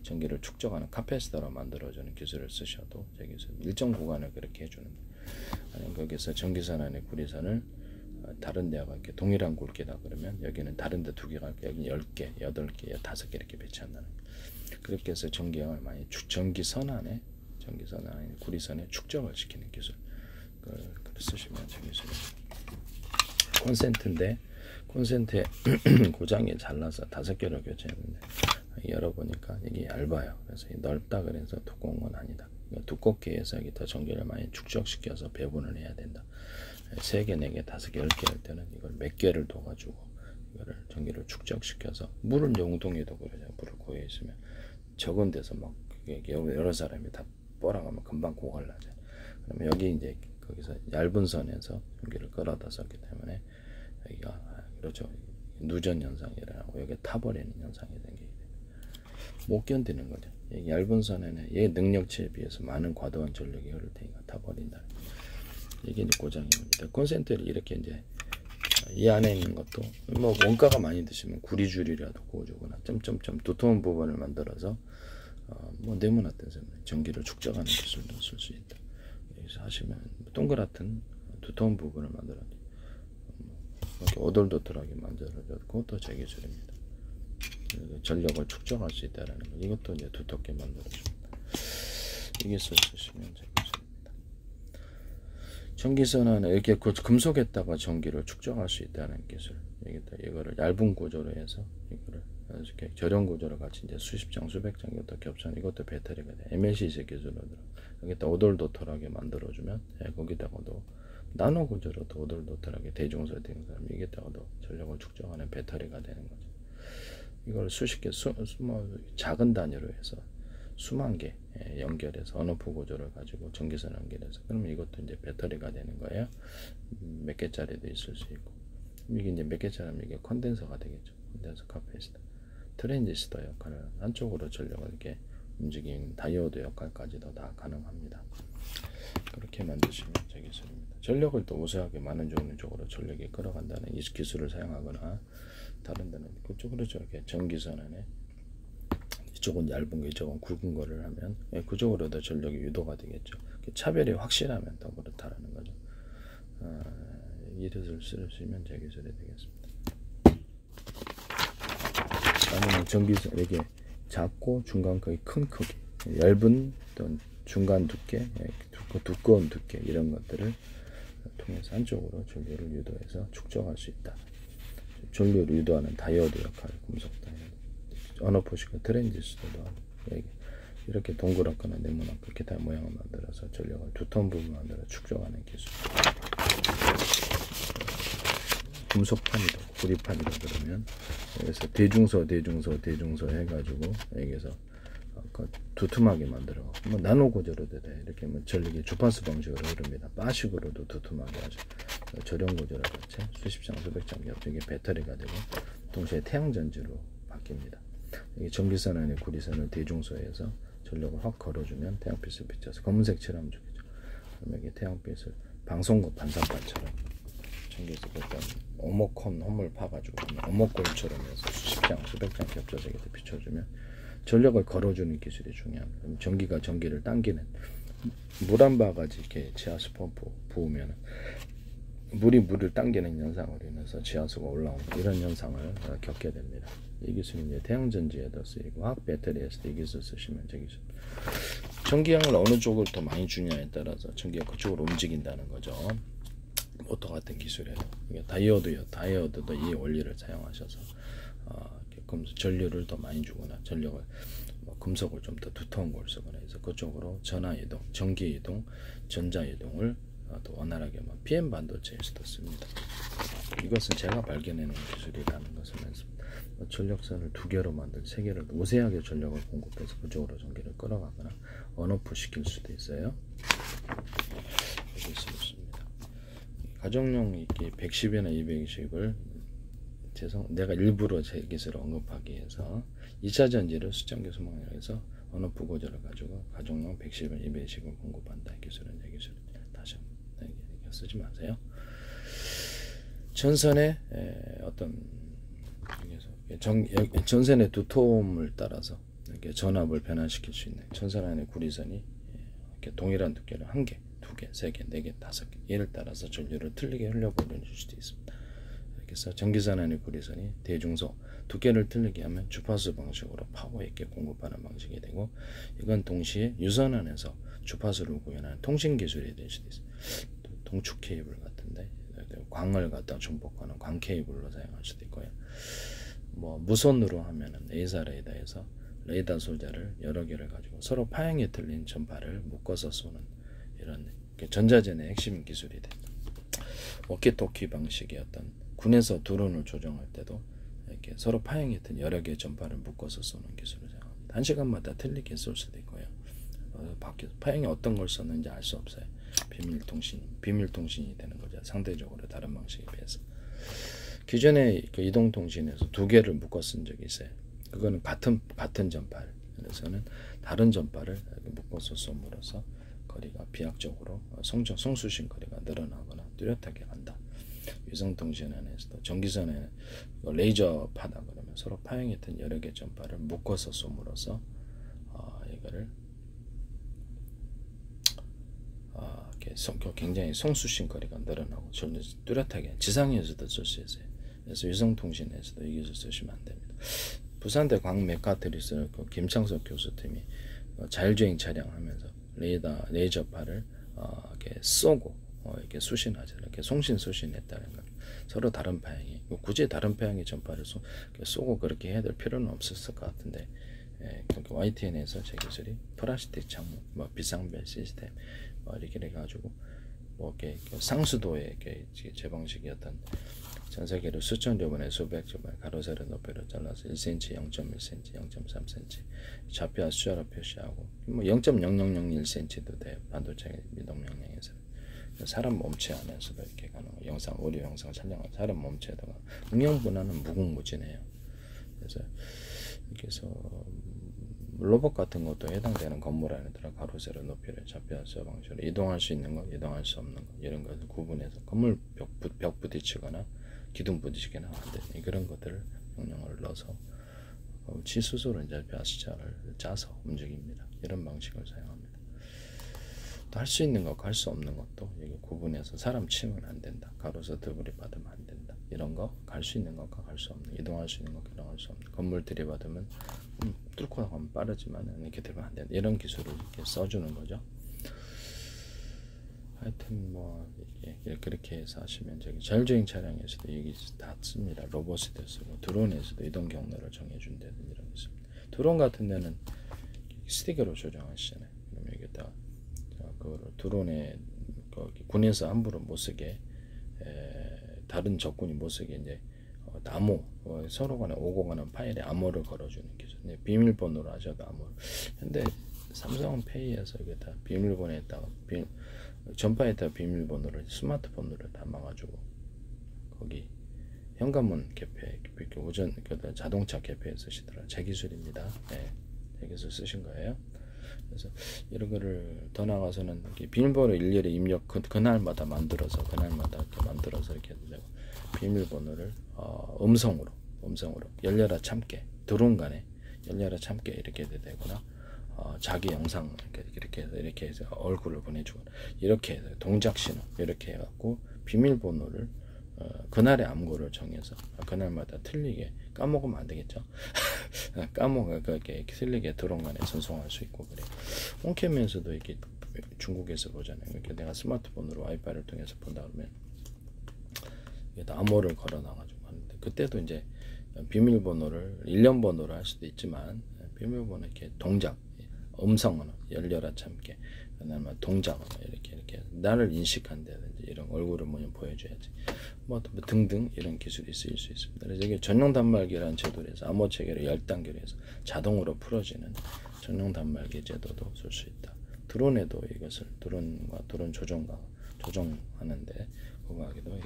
전기를 축적하는 카패시터로 만들어주는 기술을 쓰셔도 제 기술. 일정 구간을 그렇게 해주는 거예요. 아니면 거기서 전기선 안에 구리선을 다른 데와 이렇게 동일한 굵기다 그러면 여기는 다른 데 2개가 여기 10개, 8개, 5개 이렇게 배치한다는 거예요. 그렇게 해서 전기양을 많이 전기선 안에 구리선에 축적을 시키는 기술. 그걸 쓰시면 제 기술입니다. 콘센트인데 콘센트에 고장이 잘나서 5개로 교체했는데 열어보니까 이게 얇아요. 그래서 넓다 그래서 두꺼운 건 아니다. 두껍게 해서 여기다 전기를 많이 축적시켜서 배분을 해야 된다. 3개, 4개, 5개, 10개 할 때는 이걸 몇 개를 둬가지고 이거를 전기를 축적시켜서 물은 용동에도 그러죠. 물을 고여 있으면 적은 데서 막 여러 사람이 다 뻘아가면 금방 고갈나죠. 그러면 여기 이제 거기서 얇은 선에서 전기를 끌어다 썼기 때문에 여기가 그렇죠. 누전 현상이 일어나고 여기 타버리는 현상이 생기게 돼요. 못 견디는 거죠. 이 얇은 선에는 얘 능력치에 비해서 많은 과도한 전력이 흐를 테니까 타버린다. 이게 이제 고장입니다. 콘센트를 이렇게 이제 이 안에 있는 것도 뭐 원가가 많이 드시면 구리줄이라도 구워주거나 점점점 두터운 부분을 만들어서 뭐 네모났던 셈에 전기를 축적하는 기술도 쓸 수 있다. 여기서 하시면 동그랗던 두터운 부분을 만들어 이렇게 오돌도돌하게 만들어서 그것도 제 기술입니다. 전력을 축적할 수 있다라는 거. 이것도 이제 두텁게 만들어줍니다. 이게 쓰시면 제 기술입니다. 전기선은 이렇게 금속에다가 전기를 축적할 수 있다는 기술. 여기다 이거를 얇은 구조로 해서 이거를 이렇게 저렴 구조로 같이 이제 수십 장, 수백 장 이것도 겹쳐는 이것도 배터리가 돼. MLCC 기술로 들어. 여기다 오돌도돌하게 만들어주면 거기다가도 나노 구조로도 오돌도돌하게 대중소 여기다가도 전력을 축적하는 배터리가 되는 거죠. 이걸 수십 개, 작은 단위로 해서 수만 개 연결해서 언어프 구조를 가지고 전기선 연결해서 그러면 이것도 이제 배터리가 되는 거예요. 몇 개짜리도 있을 수 있고 이게 이제 몇 개짜리면 이게 컨덴서가 되겠죠. 컨덴서 카패시터, 트랜지스터 역할을 한쪽으로 전력을 이렇게 움직이는 다이오드 역할까지도 다 가능합니다. 그렇게 만드시면 제 기술입니다. 전력을 또 우수하게 많은 종류 쪽으로 전력이 끌어간다는 이 기술을 사용하거나 다른 데는 그쪽으로 저렇게 전기선 안에 이쪽은 얇은 거 이쪽은 굵은 거를 하면 그쪽으로도 전력이 유도가 되겠죠. 차별이 확실하면 더 그렇다라는 거죠. 이것을 쓰시면 제 기술이 되겠습니다. 다음은 전기선 이게 작고 중간 크기, 큰 크기, 얇은 또는 중간 두께, 두꺼운 두께 이런 것들을 통해서 한쪽으로 전류를 유도해서 축적할 수 있다. 전류를 유도하는 다이오드 역할, 금속 다이오드, 언어포식과 트랜지스터도 하고 이렇게 동그랗거나 네모나게 기타 모양을 만들어서 전력을 두터운 부분을 만들어 축적하는 기술. 금속판이도 구리판이도 그러면 여기서 대중소 해가지고 여기서 두툼하게 만들어 뭐 나노 구조로도 돼. 이렇게 뭐 전력이 주파수 방식으로 흐릅니다. 바식으로도 두툼하게 하죠. 저렴 구조로 같이 수십 장 수백 장 옆쪽에 배터리가 되고 동시에 태양전지로 바뀝니다. 이게 전기선 안에 구리선을 대중소에서 전력을 확 걸어주면 태양빛을 비춰서 검은색 칠하면 좋겠죠. 그럼 여기 태양빛을 방송국 반사판처럼 전기에서 일단 오목콘 홈을 파가지고 오목골처럼 해서 수십 장 수백 장 겹쳐서 이렇게 비춰주면 전력을 걸어주는 기술이 중요합니다. 그럼 전기가 전기를 당기는 물 한 바가지 이렇게 지하수 펌프 부으면 물이 물을 당기는 현상으로 인해서 지하수가 올라오는 이런 현상을 겪게 됩니다. 이 기술이 이제 태양전지에도 쓰이고 화학 배터리에서도 이 기술 쓰시면 제 기술. 전기량을 어느 쪽을 더 많이 주냐에 따라서 전기가 그쪽으로 움직인다는 거죠. 모터 같은 기술에도 다이오드도 이 원리를 사용하셔서 전류를 더 많이 주거나 전력을 금속을 좀 더 두터운 걸 쓰거나 해서 그쪽으로 전화 이동, 전기 이동, 전자 이동을 또 원활하게 PM 반도체에서도 씁니다. 이것은 제가 발견해낸 기술이라는 것을 말씀드립니다. 전력선을 2개로 만들 3개를 우세하게 전력을 공급해서 그쪽으로 전기를 끌어가거나 언오프 시킬 수도 있어요. 여기 있습니다. 가정용 이렇게 110이나 220을 내가 일부러 제 기술을 언급하기 위해서 2차 전지를 수정기 소망해서 언오프 구조를 가지고 가정용 110을 220을 공급한다. 이 기술은 제 기술. 다시 쓰지 마세요. 전선의 어떤 전선의 두터움을 따라서 이렇게 전압을 변환시킬 수 있는 전선 안의 구리선이 이렇게 동일한 두께를 1개, 2개, 3개, 4개, 5개 얘를 따라서 전류를 틀리게 흘려보내줄 수도 있습니다. 그래서 전기선 안의 구리선이 대중소 두께를 틀리게 하면 주파수 방식으로 파워 있게 공급하는 방식이 되고 이건 동시에 유선 안에서 주파수를 구현하는 통신 기술이 될 수도 있어요. 동축 케이블 같은데 광을 갖다 중복하는 광 케이블로 사용할 수도 있고요. 뭐 무선으로 하면은 A사 레이더에서 레이더 소자를 여러 개를 가지고 서로 파형이 틀린 전파를 묶어서 쏘는 이런 전자전의 핵심 기술이 됩니다. 워키토키 방식의 어떤 군에서 드론을 조정할 때도 이렇게 서로 파형이 틀린 여러 개의 전파를 묶어서 쏘는 기술을 사용합니다. 한 시간마다 틀리게 쏠 수도 있고요. 파형이 어떤 걸 썼는지 알 수 없어요. 비밀통신이 되는 거죠. 상대적으로 다른 방식에 비해서. 기존에 그 이동통신에서 두 개를 묶어 쓴 적이 있어요. 그거는 같은 전파를, 그래서는 다른 전파를 묶어서 쏨으로써 거리가 비약적으로 송수신 거리가 늘어나거나 뚜렷하게 간다. 위성통신 안에서도 전기선에 레이저 파다 그러면 서로 파형했던 여러 개의 전파를 묶어서 쏨으로써 이거를 굉장히 송수신 거리가 늘어나고 뚜렷하게 지상에서도 쓸 수 있어요. 그래서 위성통신에서도 이 기술 쓰시면 안 됩니다. 부산대 광메카트리스 그 김창석 교수팀이 자율주행 차량하면서 레이저파를 이렇게 쏘고 이렇게 수신하죠. 이렇게 송신수신했다는 거. 서로 다른 방향이 굳이 다른 방향의 전파를 쏘고 그렇게 해야 될 필요는 없었을 것 같은데, 그러니까 YTN에서 제 기술이 플라스틱 창문, 비상벨 시스템, 이렇게 해가지고 이렇게 상수도의 제 방식이었던 전 세계로 수천조 번에 수백조 번 가로 세로 높이로 잘라서 1cm, 0.1cm, 0.3cm 좌표와 수자로 표시하고 0.0001cm도 돼요. 반도체 미동 명령에서 사람 몸체 안에서도 이렇게 가는 거. 오디오 영상 촬영한 사람 몸체에다가 응용분할은 무궁무진해요. 그래서 이렇게 해서 로봇 같은 것도 해당되는 건물 안에 들어 가로 세로 높이를 좌표와 수자 방식으로 이동할 수 있는 거, 이동할 수 없는 거 이런 것을 구분해서 건물 벽 부딪히거나 기둥 부딪히거나 안 되는 그런 것들을 명령을 넣어서 지수소로 이제 벼스자를 짜서 움직입니다. 이런 방식을 사용합니다. 또 할 수 있는 것과 할 수 없는 것도 이게 구분해서 사람 치면 안 된다. 가로서 드블이 받으면 안 된다. 이런 거 갈 수 있는 것과 갈 수 없는, 이동할 수 있는 것과 이동할 수 없는, 건물 들이받으면 뚫고 나가면 빠르지만 이렇게 되면 안 된다. 이런 기술을 이렇게 써주는 거죠. 하여튼 이게 그렇게 해서 하시면 저기 자율주행 차량에서도 이게 다 씁니다. 로봇에도 쓰고 드론에서도 이동 경로를 정해준다든지 이런 게 있습니다. 드론 같은 데는 스틱으로 조정하시잖아요. 그럼 여기다가 그거를 드론에 군에서 함부로 못 쓰게 다른 적군이 못 쓰게 이제 암호 서로 간에 오고 가는 파일에 암호를 걸어주는 기술. 비밀번호로 하셔도 암호. 근데 삼성은 페이에서 여기다 비밀번호에다가 전파에다 비밀번호를 스마트폰으로 담아가지고 거기 현관문 개폐 오전 자동차 개폐에 쓰시더라. 제 기술입니다. 네, 제 기술 쓰신 거예요. 그래서 이런 거를 더 나가서는 비밀번호 일일이 입력 그날마다 만들어서 이렇게 만들어서 이렇게 되고 비밀번호를 음성으로 열려라 참깨 드론 간에 열려라 참깨 이렇게 되거나 자기 영상 이렇게 해서 얼굴을 보내주고 이렇게 해서 동작 신호 이렇게 해갖고 비밀번호를 그날의 암호를 정해서 그날마다 틀리게 까먹으면 안 되겠죠. 그렇게 틀리게 드론 간에 전송할 수 있고 그래. 홈캠에서도 이렇게 중국에서 보잖아요. 이렇게 내가 스마트폰으로 와이파이를 통해서 본다 그러면 암호를 걸어놔가지고 하는데 그때도 이제 비밀번호를 일련 번호로 할 수도 있지만 비밀번호 이렇게 동작 음성언어 열려라 참깨 그다음에 동작언어 이렇게 나를 인식한다든지 이런 얼굴을 먼저 보여줘야지 등등 이런 기술이 쓰일 수 있습니다. 그래서 이게 전용 단말기라는 제도로 해서 암호 체계를 10단계로 해서 자동으로 풀어지는 전용 단말기 제도도 쓸 수 있다. 드론에도 이것을 드론과 드론 조정하는데 그거하기도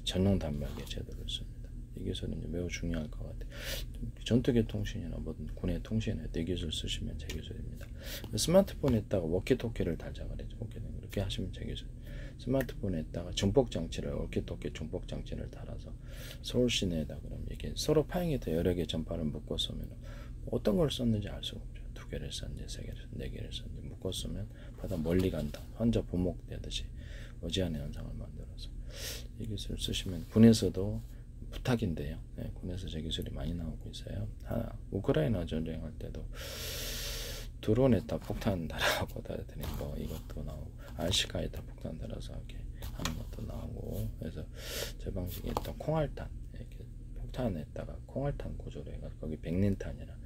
전용 단말기 제도를 씁니다. 이 기술은 매우 중요할 것 같아요. 전투기 통신이나 군의 통신에 이 기술 쓰시면 제 기술입니다. 스마트폰에다가 워키토키를 달자 그랬죠. 이렇게 하시면 제 기술. 스마트폰에다가 증폭장치를 워키토키 증폭장치를 달아서 서울 시내에다 그러면 이게 서로 파행해서 여러 개 전파를 묶어 쓰면 어떤 걸 썼는지 알 수가 없죠. 2개를 썼는지 3개를 썼는지 4개를 썼는지 묶어 쓰면 바다 멀리 간다. 환자 보목되듯이 어지간한 현상을 만들어서 이 기술 쓰시면 군에서도 부탁인데요. 네, 군에서 제 기술이 많이 나오고 있어요. 우크라이나 전쟁할 때도 드론에다 폭탄 달아갖고 다니는 거 이것도 나오고 RC카에다 폭탄 달아서 이렇게 하는 것도 나오고 그래서 제 방식이 또 콩알탄 이렇게 폭탄에다가 콩알탄 구조로 해가지고 거기 백린탄이나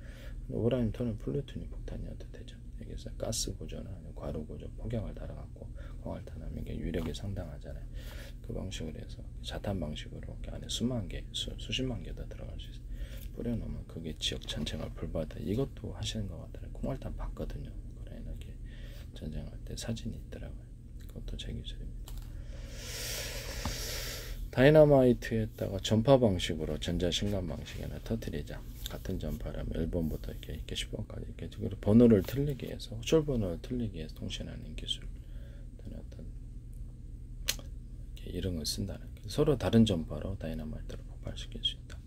우라늄 플루토늄 폭탄이어도 되죠. 여기서 가스 구조나 과로 구조 폭약을 달아갖고 콩알탄하면 이게 위력이 상당하잖아요. 그 방식으로 해서 자탄 방식으로 이렇게 안에 수십만 개 더 들어갈 수 있어요. 뿌려놓으면 그게 지역 전체가 불바다. 이것도 하시는 것 같더라고요. 콩알탄 봤거든요. 우크라이나 전쟁할 때 사진이 있더라고요. 그것도 제 기술입니다. 다이너마이트에다가 전파 방식으로 전자신간 방식에는 터뜨리자. 같은 전파라면 1번부터 이렇게 10번까지 이렇게 번호를 틀리게 해서 호출 번호를 틀리게 해서 통신하는 기술. 어떤 이런 걸 쓴다는 게 서로 다른 전파로 다이너마이트를 폭발시킬 수 있다.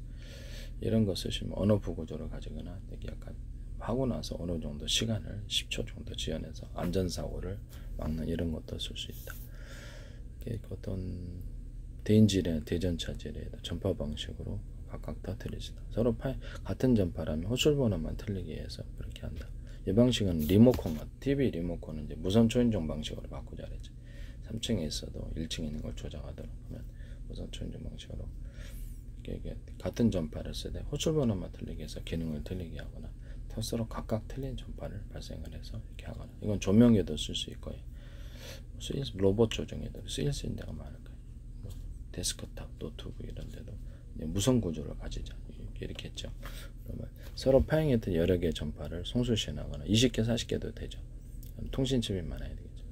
이런 거 쓰시면 언어부 구조를 가지거나 되게 약간 하고 나서 어느 정도 시간을 10초 정도 지연해서 안전사고를 막는 이런 것도 쓸 수 있다. 어떤 대인지뢰, 대전차지뢰에도 전파 방식으로 각각 터뜨리시다. 서로 같은 전파라면 호출번호만 틀리게 해서 그렇게 한다. 이 방식은 리모컨, TV 리모컨은 이제 무선 초인종 방식으로 바꾸자 그랬죠. 3층에 있어도 1층에 있는 걸 조작하도록 하면 무선 초인종 방식으로 이게 같은 전파를 쓰되 호출번호만 틀리게 해서 기능을 틀리게 하거나 서로 각각 틀린 전파를 발생을 해서 이렇게 하거나 이건 조명에도 쓸 수 있고요. 로봇 조정에도 쓰일 수 있는 데가 많을 거예요. 뭐 데스크탑, 노트북 이런 데도 무선 구조를 가지자 이렇게 했죠. 그러면 서로 파행했던 여러 개의 전파를 송수신하거나 20개, 40개도 되죠. 통신칩이 많아야 되겠죠.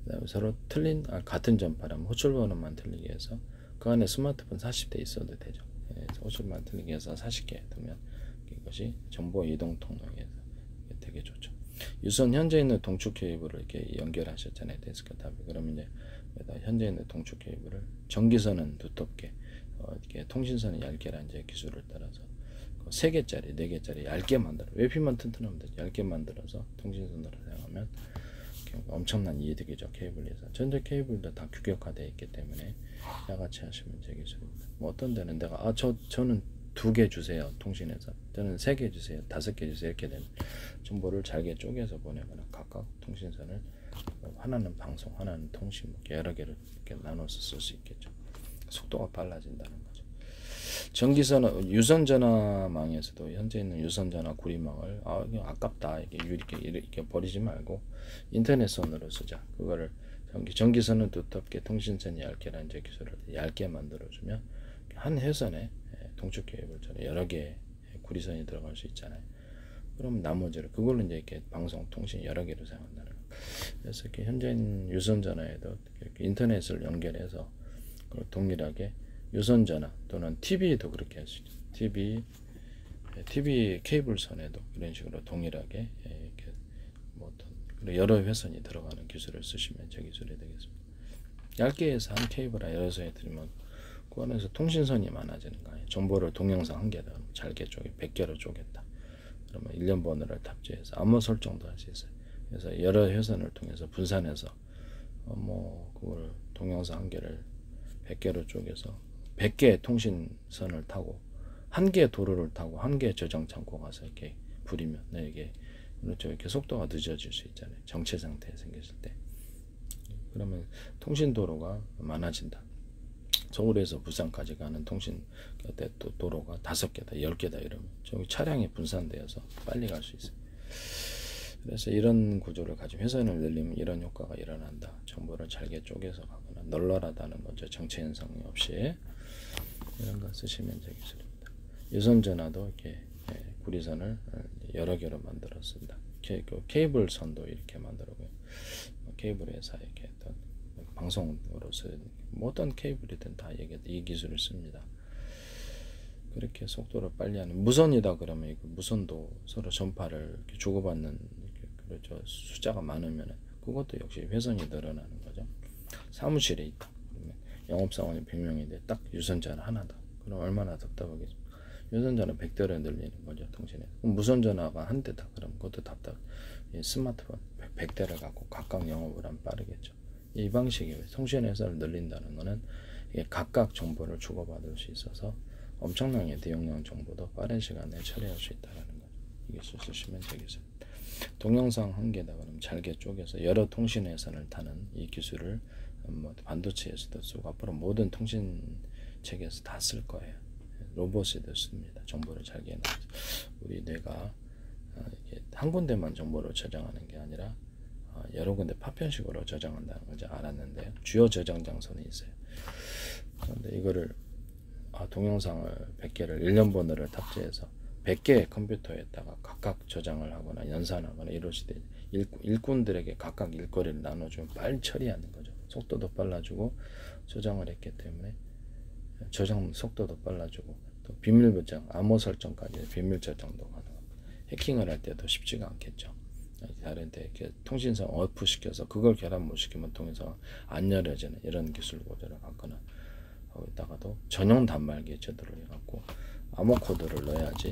그다음에 서로 틀린 같은 전파라면 호출번호만 틀리게 해서 그 안에 스마트폰 40대 있어도 되죠. 호출만 틀리게 해서 40개 두면 이것이 정보 이동 통로에서 되게 좋죠. 유선 현재 있는 동축 케이블을 이렇게 연결하셨잖아요. 데스크탑에. 그러면 이제 현재 있는 동축 케이블을 전기선은 두텁게 이렇게 통신선이 얇게라는 이제 기술을 따라서 3개짜리, 4개짜리 얇게 만들어. 외피만 튼튼하면 되죠. 얇게 만들어서 통신선으로 사용하면 엄청난 이득이죠. 케이블에서. 전자 케이블도 다 규격화되어 있기 때문에 야같이 하시면 제 기술입니다. 뭐 어떤 데는 내가 저는 2개 주세요. 통신해서. 저는 3개 주세요. 5개 주세요. 이렇게 되는 정보를 잘게 쪼개서 보내거나 각각 통신선을 하나는 방송, 하나는 통신 여러 개를 이렇게 나눠서 쓸 수 있겠죠. 속도가 빨라진다는 거죠. 전기선 유선전화망에서도 현재 있는 유선전화 구리망을 이게 아깝다 이렇게 버리지 말고 인터넷선으로 쓰자. 그거를 전기선은 두텁게 통신선이 얇게라는 기술을 얇게 만들어주면 한 회선에 동축 케이블처럼 여러 개의 구리선이 들어갈 수 있잖아요. 그럼 나머지를 그걸로 이제 이렇게 방송 통신 여러 개로 사용한다는 거. 그래서 이렇게 현재 있는 유선전화에도 이렇게 인터넷을 연결해서 동일하게 유선전화 또는 TV도 그렇게 할 수 있죠. TV 케이블선에도 이런 식으로 동일하게 이렇게 뭐 여러 회선이 들어가는 기술을 쓰시면 저 기술이 되겠습니다. 얇게 해서 한 케이블 여러 선에 들으면 그 안에서 통신선이 많아지는 거예요. 정보를 동영상 한 개다 잘게 100개로 쪼갰다. 그러면 1년 번호를 탑재해서 암호 설정도 할 수 있어요. 그래서 여러 회선을 통해서 분산해서 그걸 동영상 한 개를 100개로 쪼개서 100개의 통신선을 타고 한 개의 도로를 타고 한 개의 저장 창고 가서 이렇게 부리면 이게 그렇죠. 이렇게 속도가 늦어질 수 있잖아요. 정체 상태 생겼을 때. 그러면 통신 도로가 많아진다. 서울에서 부산까지 가는 통신 도로가 5개다, 10개다 이러면 저기 차량이 분산되어서 빨리 갈 수 있어요. 그래서 이런 구조를 가지고 회선을 늘리면 이런 효과가 일어난다. 정보를 잘게 쪼개서 가거나 널널하다는 거죠. 정체 현상이 없이 이런 거 쓰시면 되겠습니다. 유선전화도 이렇게 구리선을 여러 개로 만들어 쓴다. 케이블 선도 이렇게 만들고요. 케이블 회사 이렇게 어떤 방송으로 쓰는 어떤 케이블이든 다 이 기술을 씁니다. 그렇게 속도를 빨리 하는 무선이다 그러면 무선도 서로 전파를 이렇게 주고받는 그렇죠. 숫자가 많으면 그것도 역시 회선이 늘어나는 거죠. 사무실에 있다. 그러면 영업사원이 100명인데 딱 유선전화 하나다. 그럼 얼마나 답답하겠습니까? 유선전화 100대로 늘리는 거죠. 통신에. 그럼 무선전화가 한 대다. 그럼 그것도 답답. 스마트폰 100대를 갖고 각각 영업을 하면 빠르겠죠. 이 방식이 통신 회선을 늘린다는 것은 각각 정보를 주고받을 수 있어서 엄청나게 대용량 정보도 빠른 시간에 처리할 수 있다는 거죠. 이게 쓰시면 되겠습니다. 동영상 한 개다 그러면 잘게 쪼개서 여러 통신 회선을 타는 이 기술을 반도체에서도 쓰고 앞으로 모든 통신 체계에서 다 쓸 거예요. 로봇에도 씁니다. 정보를 잘게 해놔서 우리 뇌가 한 군데만 정보를 저장하는 게 아니라 여러 군데 파편식으로 저장한다는 걸 알았는데요. 주요 저장 장소는 있어요. 그런데 이거를 동영상을 100개를 1년 번호를 탑재해서 100개의 컴퓨터에다가 각각 저장을 하거나 연산하거나 이럴 때 일꾼들에게 각각 일거리를 나눠주면 빨리 처리하는 거죠. 속도도 빨라지고 저장을 했기 때문에 저장 속도도 빨라지고 또 비밀 보장, 암호 설정까지 비밀 저장도 가능합니다. 해킹을 할 때도 쉽지가 않겠죠. 다른 데 이렇게 통신선 어프 시켜서 그걸 결합 못 시키면 통해서 안 열어지는 이런 기술 고절을 갖거나 거기다가도 전용 단말기에 제대로 해갖고 암호 코드를 넣어야지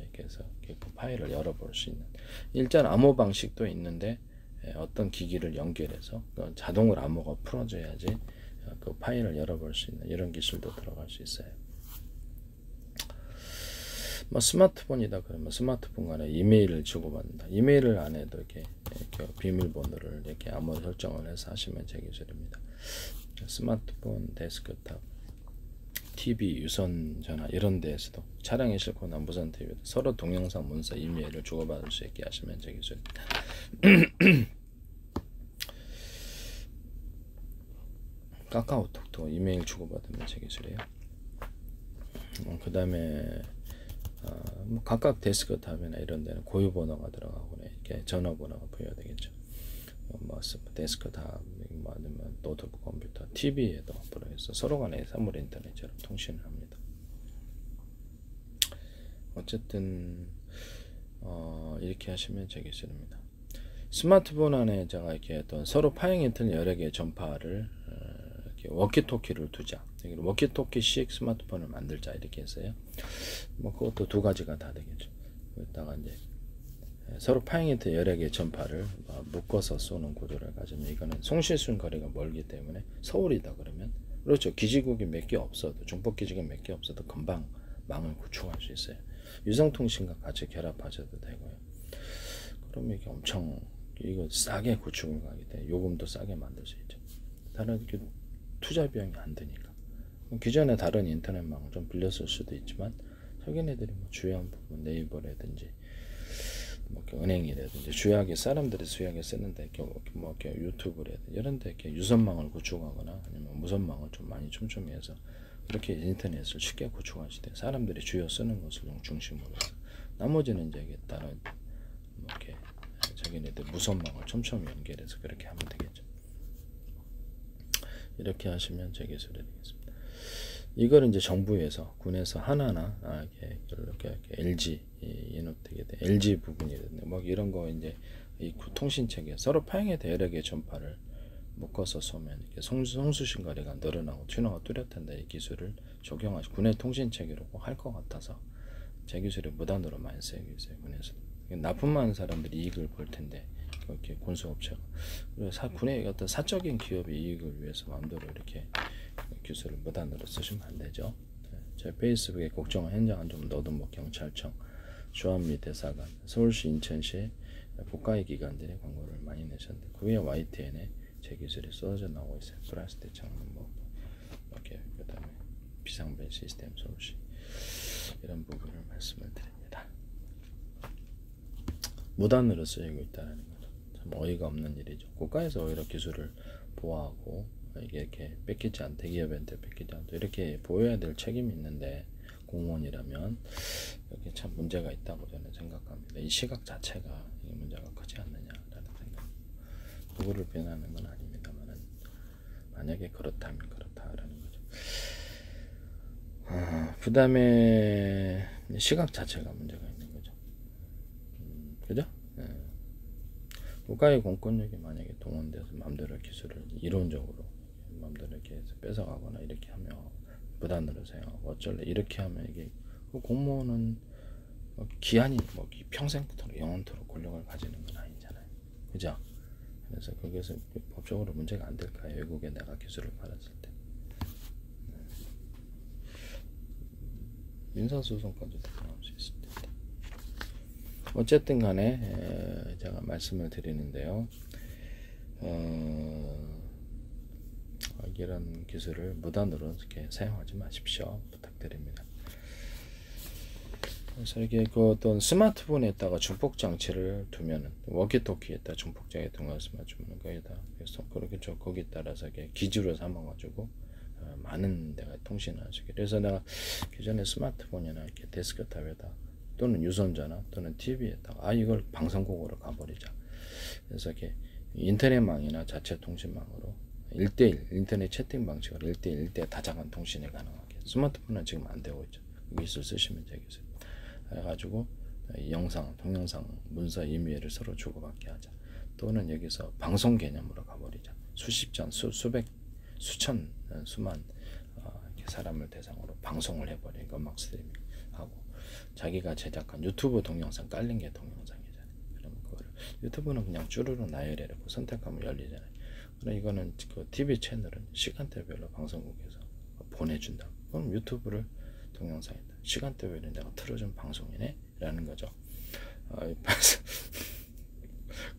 이렇게 해서 그 파일을 열어볼 수 있는 일단 암호 방식도 있는데 어떤 기기를 연결해서 자동으로 암호가 풀어져야지 그 파일을 열어볼 수 있는 이런 기술도 들어갈 수 있어요. 뭐 스마트폰이다 그러면 스마트폰 간에 이메일을 주고받는다. 이메일을 안 해도 이렇게 비밀번호를 이렇게 암호 설정을 해서 하시면 제 기술입니다. 스마트폰, 데스크탑, TV, 유선 전화 이런 데에서도 차량에 싣거나 무선 TV도 서로 동영상, 문서, 이메일을 주고받을 수 있게 하시면 제 기술입니다. 카카오톡도 이메일 주고받으면 제 기술이에요. 그 다음에 뭐 각각 데스크탑이나 이런 데는 고유 번호가 들어가고 이렇게 전화번호가 부여되겠죠. 뭐 데스크탑, 뭐 아니면 노트북 컴퓨터, TV에도 앞으로해서 서로 간에 사물 인터넷처럼 통신을 합니다. 어쨌든 이렇게 하시면 제 기술입니다. 스마트폰 안에 제가 이렇게 어떤 서로 파행 인터넷 여러 개의 전파를 이렇게 워키토키를 두자. 워키토키식 스마트폰을 만들자 이렇게 했어요. 뭐 그것도 두 가지가 다 되겠죠. 그러다가 이제 서로 파행 인터넷 여러 개의 전파를 묶어서 쏘는 구조를 가지면 이거는 송실순 거리가 멀기 때문에 서울이다 그러면 그렇죠. 기지국이 몇 개 없어도 중폭 기지가 몇 개 없어도 금방 망을 구축할 수 있어요. 유성통신과 같이 결합하셔도 되고요. 그럼 이게 엄청 이거 싸게 구축을 가게 돼. 요금도 싸게 만들 수 있죠. 다른 투자 비용이 안 드니까. 기존에 다른 인터넷망을 좀 빌렸을 수도 있지만 자기네들이 뭐 주요한 부분 네이버라든지 뭐 은행이라든지 주요하게 사람들이 수요하게 쓰는데 뭐 유튜브라든지 이런데 이렇게 유선망을 구축하거나 아니면 무선망을 좀 많이 촘촘히해서 그렇게 인터넷을 쉽게 구축할 수 있대. 사람들이 주요 쓰는 것을 중심으로 해서 나머지는 이제 다른 뭐 이렇게 자기네들 무선망을 촘촘히 연결해서 그렇게 하면 되겠죠. 이렇게 하시면 제 기술이 되겠습니다. 이걸 이제 정부에서 군에서 하나하나 이렇게 LG 이노텍에 LG 부분이라든지 뭐 이런 거 이제 이 통신 체계 서로 파행에 대해 여러 개의 전파를 묶어서 쏘면 이렇게 송수신 거리가 늘어나고 튜너가 뚜렷한다. 이 기술을 적용하시 군의 통신 체계로 꼭 할 것 같아서 제 기술이 무단으로 많이 쓰이고 있어요. 군에서 납품하는 사람들이 이익을 볼 텐데 이렇게 군수업체가 그래서 군의 어떤 사적인 기업의 이익을 위해서 마음대로 이렇게 기술을 무단으로 쓰시면 안 되죠. 제 페이스북에 국정원 현장은 좀 넣어둔 경찰청, 주한미 대사관, 서울시, 인천시 국가의 기관들이 광고를 많이 내셨는데 그 위에 YTN에 제 기술이 쏟아져 나오고 있어요. 플라스틱 창문 뭐 이렇게 그다음에 비상벨 시스템 서울시 이런 부분을 말씀을 드립니다. 무단으로 쓰이고 있다는 거죠. 참 어이가 없는 일이죠. 국가에서 오히려 기술을 보호하고 이게 이렇게 뺏기지 않고 대기업한테 뺏기지 않고 이렇게 보여야 될 책임이 있는데 공무원이라면 여기 참 문제가 있다고 저는 생각합니다. 이 시각 자체가 이 문제가 크지 않느냐라는 생각. 누구를 비난하는 건 아닙니다만은 만약에 그렇다면 그렇다라는 거죠. 그 다음에 시각 자체가 문제가 있는 거죠. 그죠? 국가의 공권력이 만약에 동원돼서 마음대로 기술을 이론적으로 마음대로 이렇게 해서 뺏어가거나 이렇게 하면 무단으로 사용하고 어쩔래 이렇게 하면 이게 그 공무원은 기한이 뭐 평생토록 영원토록 권력을 가지는 건 아니잖아요. 그죠? 그래서 거기서 법적으로 문제가 안 될까요? 외국에 내가 기술을 받았을 때 민사소송까지도 나올 수 있을 텐데. 어쨌든 간에 제가 말씀을 드리는데요. 이런 기술을 무단으로 이렇게 사용하지 마십시오. 부탁드립니다. 그래서 이렇게 그 어떤 스마트폰에다가 중폭 장치를 두면은 워키토키에다 중폭 장치 둔 것을 맞추면 거기다 그래서 그렇게 거기에 따라서 이렇게 기지로 삼아가지고 많은 데가 통신할 수 있게. 그래서 내가 기존에 스마트폰이나 이렇게 데스크탑에다 또는 유선전화 또는 TV에다가 이걸 방송국으로 가버리자. 그래서 이렇게 인터넷망이나 자체 통신망으로 1대1 인터넷 채팅 방식으로 1대1 1대 다자간 통신이 가능하게. 스마트폰은 지금 안 되고 있죠. 위스 쓰시면 되겠어요. 그래가지고 영상, 동영상, 문서, 이메일을 서로 주고받게 하자. 또는 여기서 방송 개념으로 가버리자. 수십 전, 수백, 수천, 수만 이렇게 사람을 대상으로 방송을 해버리니까 음악 스트리밍 하고, 자기가 제작한 유튜브 동영상 깔린 게 동영상이잖아요. 그러면 그거를 유튜브는 그냥 쭈루루 나열해놓고 선택하면 열리잖아요. 그럼 이거는 그 TV 채널은 시간대별로 방송국에서 보내준다. 그럼 유튜브를 동영상이다. 시간대별로 내가 틀어준 방송이네 라는 거죠.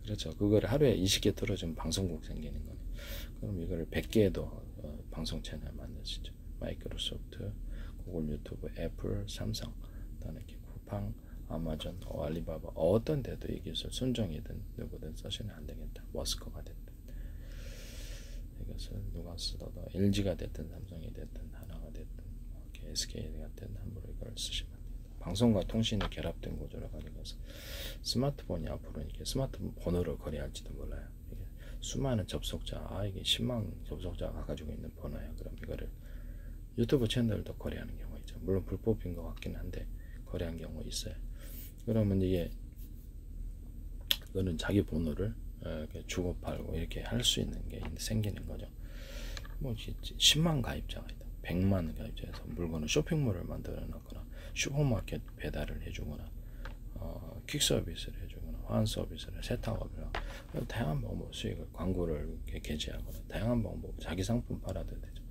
그렇죠. 그걸 하루에 20개 틀어주면 방송국 생기는 거네. 그럼 이걸 100개도 방송 채널 만드시죠. 마이크로소프트, 구글 유튜브, 애플, 삼성, 그다음에 쿠팡, 아마존, 알리바바, 어떤 데도 이 기술 순정이든 누구든 써시면 안 되겠다. 머스크가 됐든 이것을 누가 쓰더라도 LG가 됐든 삼성이 됐든 하나가 됐든 SK가 됐든 함부로 이걸 쓰시면 안 됩니다. 방송과 통신이 결합된 구조를 가지고서 스마트폰이 앞으로 이렇게 스마트폰 번호를 거래할지도 몰라요. 이게 수많은 접속자, 이게 10만 접속자가 가지고 있는 번호야. 그럼 이거를 유튜브 채널도 거래하는 경우가 있죠. 물론 불법인 것 같긴 한데 거래한 경우 있어요. 그러면 이게 이거는 자기 번호를 이렇게 주고 팔고 이렇게 할 수 있는 게 생기는 거죠. 뭐 10만 가입자가 있다, 100만 가입자에서 물건을 쇼핑몰을 만들어 놨거나 슈퍼마켓 배달을 해주거나 퀵 서비스를 해주거나 화환 서비스를 세탁업을 하고 다양한 방법 수익을 광고를 게재하거나 다양한 방법 자기 상품 팔아도 되죠.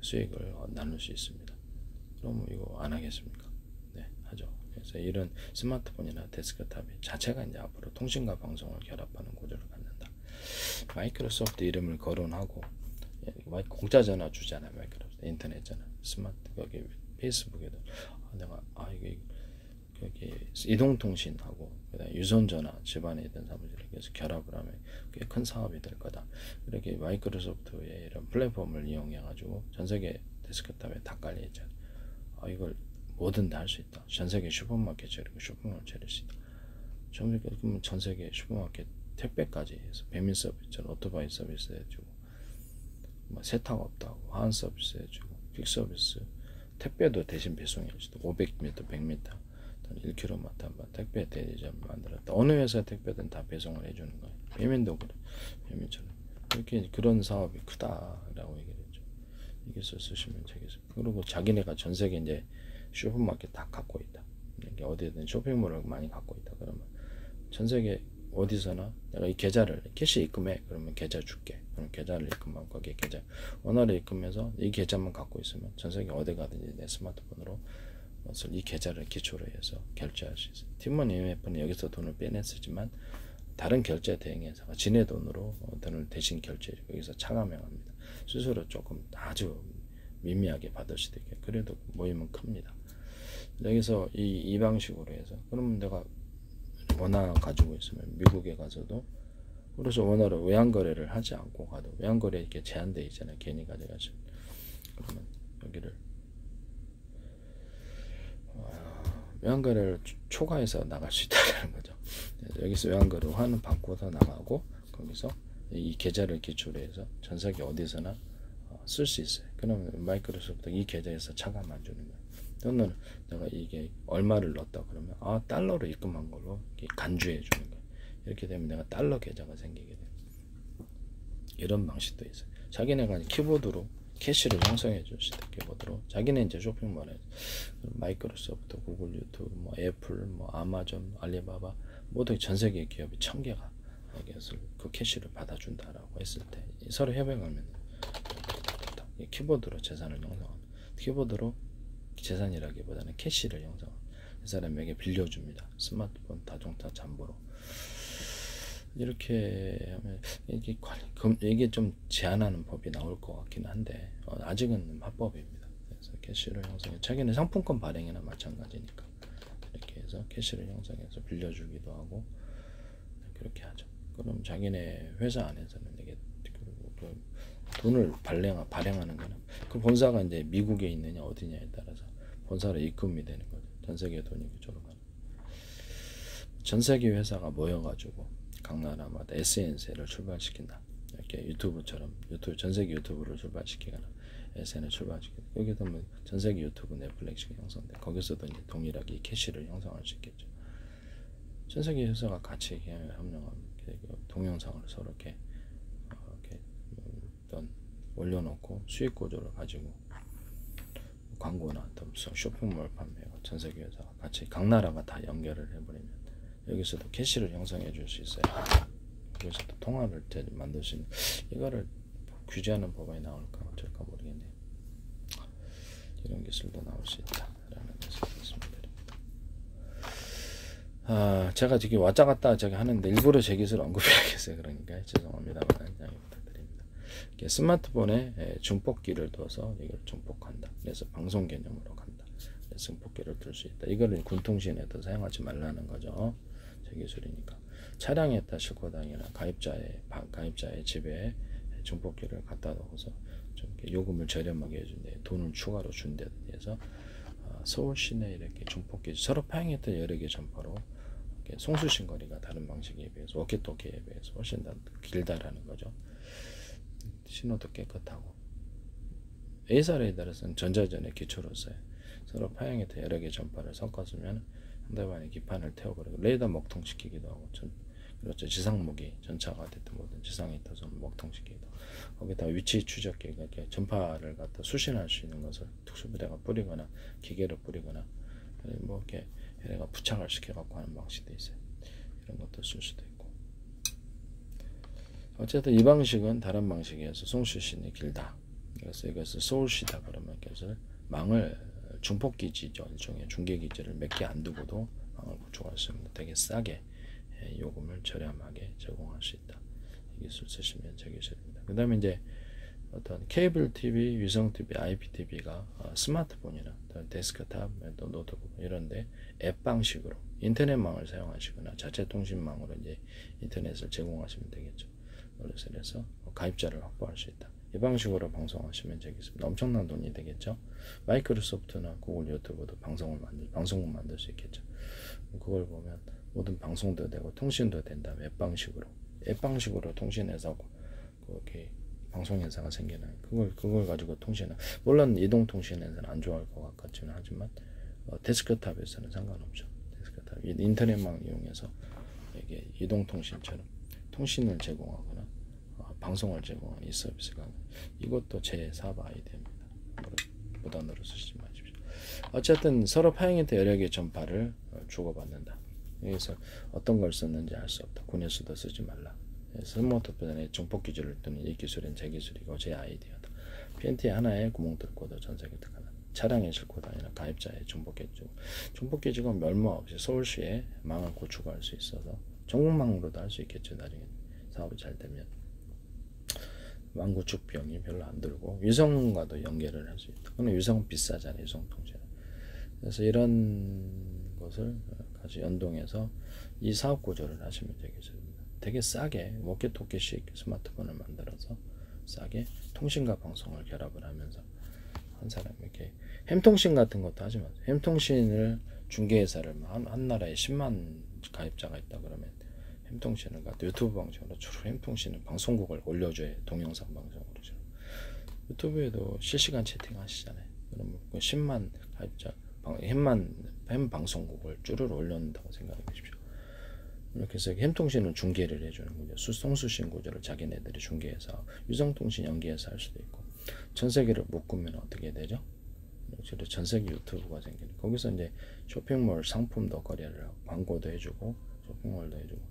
수익을 나눌 수 있습니다. 그럼 이거 안 하겠습니까? 네, 하죠. 그래서 이런 스마트폰이나 데스크탑이 자체가 이제 앞으로 통신과 방송을 결합하는 구조를 갖는다. 마이크로소프트 이름을 거론하고 공짜 전화 주잖아요. 마이크로소프트 인터넷 전화, 스마트 거기 페이스북에도 내가 이게 여기 이동통신하고 그다음에 유선전화 집안에 있던 사무실을 계속 결합을 하면 꽤 큰 사업이 될 거다. 이렇게 마이크로소프트의 이런 플랫폼을 이용해 가지고 전 세계 데스크탑에 다 깔려 있잖아요. 이걸 뭐든 다 할 수 있다. 전 세계 슈퍼마켓 차리고 쇼핑몰 차릴 수 있다. 그러면 전 세계 슈퍼마켓 택배까지 해서 배민 서비스처럼 오토바이 서비스 해주고 뭐 세탁업도 하고 화환 서비스 해주고 퀵 서비스 택배도 대신 배송해주고 500m, 100m 1km 한번 택배 대리점 만들었다. 어느 회사 택배든 다 배송을 해주는 거예요. 배민도 그래. 배민처럼 이렇게 그런 사업이 크다라고 얘기를 했죠. 이게 쓰시면 되겠습니다. 그리고 자기네가 전 세계 이제 슈퍼마켓 다 갖고 있다. 이게 어디든 쇼핑몰을 많이 갖고 있다. 그러면 전 세계 어디서나 내가 이 계좌를 캐시 입금해. 그러면 계좌 줄게. 그럼 계좌를 입금하고 거기에 계좌 원화를 입금해서 이 계좌만 갖고 있으면 전 세계 어디 가든지 내 스마트폰으로 이 계좌를 기초로 해서 결제할 수 있어요. 팀원 IMF는 여기서 돈을 빼냈지만 다른 결제 대행회사가 지네 돈으로 돈을 대신 결제 여기서 차감해갑니다. 수수료 조금 아주 미미하게 받을 수도 있게 그래도 모임은 큽니다. 여기서 이 방식으로 해서 그러면 내가 원화 가지고 있으면 미국에 가서도 그래서 원화를 외환거래를 하지 않고 가도 외환거래 이렇게 제한돼 있잖아요. 괜히 가져가시면 그러면 여기를 외환거래를 초과해서 나갈 수 있다는 거죠. 여기서 외환거래 환은 바꿔서 나가고 거기서 이 계좌를 기초로 해서 전 세계 어디서나 쓸 수 있어요. 그러면 마이크로소프트 이 계좌에서 차감 안 주는 거예요. 또는 내가 이게 얼마를 넣었다 그러면 달러로 입금한 걸로 간주해 주는 거예요. 이렇게 되면 내가 달러 계좌가 생기게 돼요. 이런 방식도 있어요. 자기네가 키보드로 캐시를 형성해 줄 수 있다. 키보드로 자기네 이제 쇼핑몰에 마이크로소프트, 구글 유튜브, 뭐 애플, 뭐 아마존, 알리바바 모두 전 세계 기업이 1000개가 여기서 그 캐시를 받아준다라고 했을 때 서로 협약하면 키보드로 재산을 형성합니다. 키보드로 재산이라기보다는 캐시를 형성합니다. 이 사람에게 빌려줍니다. 스마트폰, 자동차 잠보로. 이렇게 하면 이게 좀 제한하는 법이 나올 것 같긴 한데 아직은 합법입니다. 그래서 캐시를 형성해 자기는 상품권 발행이나 마찬가지니까 이렇게 해서 캐시를 형성해서 빌려주기도 하고 그렇게 하죠. 그럼 자기네 회사 안에서는 이게 그 돈을 발행하는 거는 그 본사가 이제 미국에 있느냐 어디냐에 따라서 본사로 입금이 되는 거죠. 전 세계 돈이 그쪽으로 가는. 전 세계 회사가 모여가지고 각 나라마다 SN세를 출발시킨다. 이렇게 유튜브처럼 유튜브 전세계 유튜브를 출발시키거나 SNS 출발시키거나 여기도 뭐 전세계 유튜브 넷플릭스가 형성돼 거기서도 이제 동일하게 이 캐시를 형성할 수 있겠죠. 전세계 회사가 같이 협력하면 동영상을 서로 이렇게 어떤 올려놓고 수익 구조를 가지고 광고나 어떤 쇼핑몰 판매와 전세계 회사가 같이 각 나라가 다 연결을 해버리면 여기서도 캐시를 형성해 줄 수 있어요. 여기서도 통화를 만들 수 있는 이거를 규제하는 법안이 나올까 어쩔까 모르겠네요. 이런 기술도 나올 수 있다라는 것을 말씀드립니다. 제가 지금 왔다 갔다 하는데 일부러 제 기술 언급해야겠어요. 그러니까 죄송합니다만 양해 부탁드립니다. 스마트폰에 중폭기를 둬서 이걸 중폭한다. 그래서 방송 개념으로 간다. 그래서 중폭기를 둘 수 있다. 이거를 군통신에도 사용하지 말라는 거죠. 제 기술이니까. 차량에다 싣고 다니는 가입자의 집에 중폭기를 갖다 놓고서 좀 요금을 저렴하게 해준대, 돈을 추가로 준대 해서 서울 시내 이렇게 중폭기 서로 파행했던 여러 개 점포로 송수신 거리가 다른 방식에 비해서 워키토키에 비해서 훨씬 더 길다라는 거죠. 신호도 깨끗하고 A사 레이더에서는 전자전의 기초로서요. 서로 파행했던 여러 개 전파를 섞었으면 상대방의 기판을 태워버리고 레이더 먹통시키기도 하고 그렇죠. 지상무기 전차가 됐든 뭐든 지상에 있어서 먹통시키기도 거기다 위치 추적기가 이렇게 전파를 갖다 수신할 수 있는 것을 특수부대가 뿌리거나 기계를 뿌리거나 뭐 이렇게 얘네가 부착을 시켜갖고 하는 방식도 있어요. 이런 것도 쓸 수도 있고 어쨌든 이 방식은 다른 방식에서 송수신이 길다. 그래서 이것을 서울시다 그러면 이것을 망을 중폭기지죠. 일종의 중계기지를 몇 개 안 두고도 망을 구축할 수 있는 되게 싸게 요금을 저렴하게 제공할 수 있다. 이 기술 쓰시면 제 기술입니다. 그 다음에 이제 어떤 케이블 TV, 위성 TV, IPTV가 스마트폰이나 데스크탑, 또 노트북 이런데 앱 방식으로 인터넷망을 사용하시거나 자체 통신망으로 이제 인터넷을 제공하시면 되겠죠. 그래서 가입자를 확보할 수 있다. 이 방식으로 방송하시면 제 기술입니다. 엄청난 돈이 되겠죠. 마이크로소프트나 구글 유튜브도 방송을 만들 수 있겠죠. 그걸 보면 모든 방송도 되고 통신도 된다. 앱 방식으로 통신해서 그렇게 방송 현상가 생기는 그걸 가지고 통신은 물론 이동 통신에서는 안 좋아할 것 같지는 하지만 데스크탑에서는 상관없죠. 데스크탑 인터넷망 이용해서 이게 이동 통신처럼 통신을 제공하거나 방송을 제공하는 이 서비스가 이것도 제 사업 아이디어입니다. 부담으로 쓰시지 마십시오. 어쨌든 서로 파행했던 여러 개의 전파를 주고받는다. 여기서 어떤 걸 썼는지 알 수 없다. 군에서도 쓰지 말라. 스마트폰에 중폭 기술을 두는 이 기술은 제 기술이고 제 아이디어다. PNT 하나에 구멍 뚫고도 전세계 특화다. 차량에 싣고 다니는 가입자의 중폭 기지가 멸모 없이 서울시에 망을 구축할 수 있어서 전국망으로도 할 수 있겠죠. 나중에 사업이 잘 되면 망 구축 비용이 별로 안 들고 위성과도 연결을 할 수 있다. 근데 위성은 비싸잖아요. 위성 통신. 그래서 이런 것을 같이 연동해서 이 사업 구조를 하시면 되겠습니다. 되게 싸게 워키토키식 스마트폰을 만들어서 싸게 통신과 방송을 결합을 하면서 한 사람이 이렇게 햄통신 같은 것도 하지 마세요. 햄통신을 중개회사를 한 나라에 10만 가입자가 있다 그러면 햄통신을 갖다 유튜브 방송으로 주로 햄통신은 방송국을 올려줘야 동영상 방송으로 유튜브에도 실시간 채팅하시잖아요. 그러면 10만 가입자 햄 방송국을 쭈르르 올려놓는다고 생각해 보십시오. 이렇게 해서 햄통신은 중계를 해주는 거죠. 송수신 구조를 자기네들이 중계해서 유성통신 연계해서 할 수도 있고 전세계를 묶으면 어떻게 되죠? 전세계 유튜브가 생기는 거기서 이제 쇼핑몰 상품도 거래를 하고 광고도 해주고 쇼핑몰도 해주고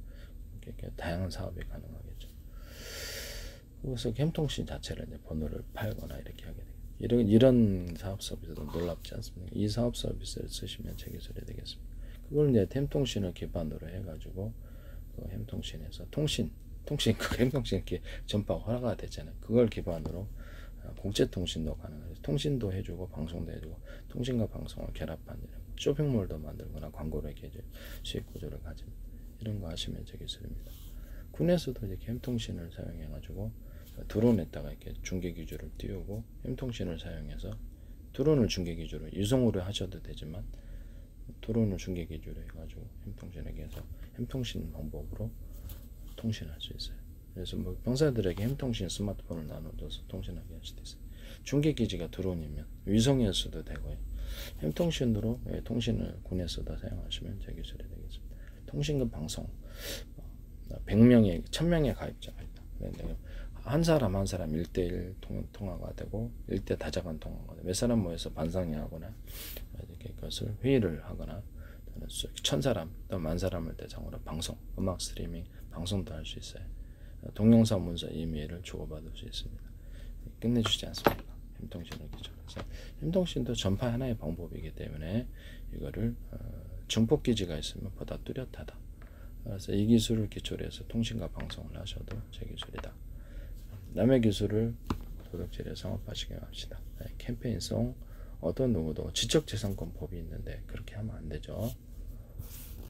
이렇게 다양한 사업이 가능하겠죠. 그래서 햄통신 자체를 이제 번호를 팔거나 이렇게 하게 돼요. 이런 사업 서비스도 놀랍지 않습니까? 이 사업 서비스를 쓰시면 제 기술이 되겠습니다. 그걸 이제 햄통신을 기반으로 해가지고 그 햄통신에서 통신 그 햄통신 이렇게 전파가 허가가 됐잖아요. 그걸 기반으로 국제통신도 가능해요. 통신도 해주고 방송도 해주고 통신과 방송을 결합한 쇼핑몰도 만들거나 광고를 이렇게 수익 구조를 가진 이런 거 하시면 제 기술입니다. 군에서도 이렇게 햄통신을 사용해가지고 드론에다가 이렇게 중계 기주를 띄우고 햄통신을 사용해서 드론을 중계 기주로 유성으로 하셔도 되지만 드론을 중계 기주로 해가지고 햄통신에게 해서 햄통신 방법으로 통신할 수 있어요. 그래서 뭐 병사들에게 햄통신 스마트폰을 나눠줘서 통신하게 할 수도 있어요. 중계기지가 드론이면 위성이었어도 되고요. 햄통신으로 통신을 군에서도 사용하시면 제 기술이 되겠습니다. 통신급 방송 100명의 1000명의 가입자가 있다. 그런데 한 사람 한 사람 1대1 통화가 되고 1대 다자간 통화가 되고 몇 사람 모여서 반상회하거나 이렇게 그것을 회의를 하거나 1000사람 또 10,000사람을 대상으로 방송, 음악 스트리밍 방송도 할 수 있어요. 동영상 문서 이메일을 주고받을 수 있습니다. 끝내주지 않습니다. 햄통신을 기초해서 햄통신도 전파 하나의 방법이기 때문에 이거를 중폭기지가 있으면 보다 뚜렷하다. 그래서 이 기술을 기초로 해서 통신과 방송을 하셔도 제 기술이다. 남의 기술을 도덕질에 성업하시게 합시다. 캠페인송 어떤 누구도 지적재산권 법이 있는데 그렇게 하면 안 되죠.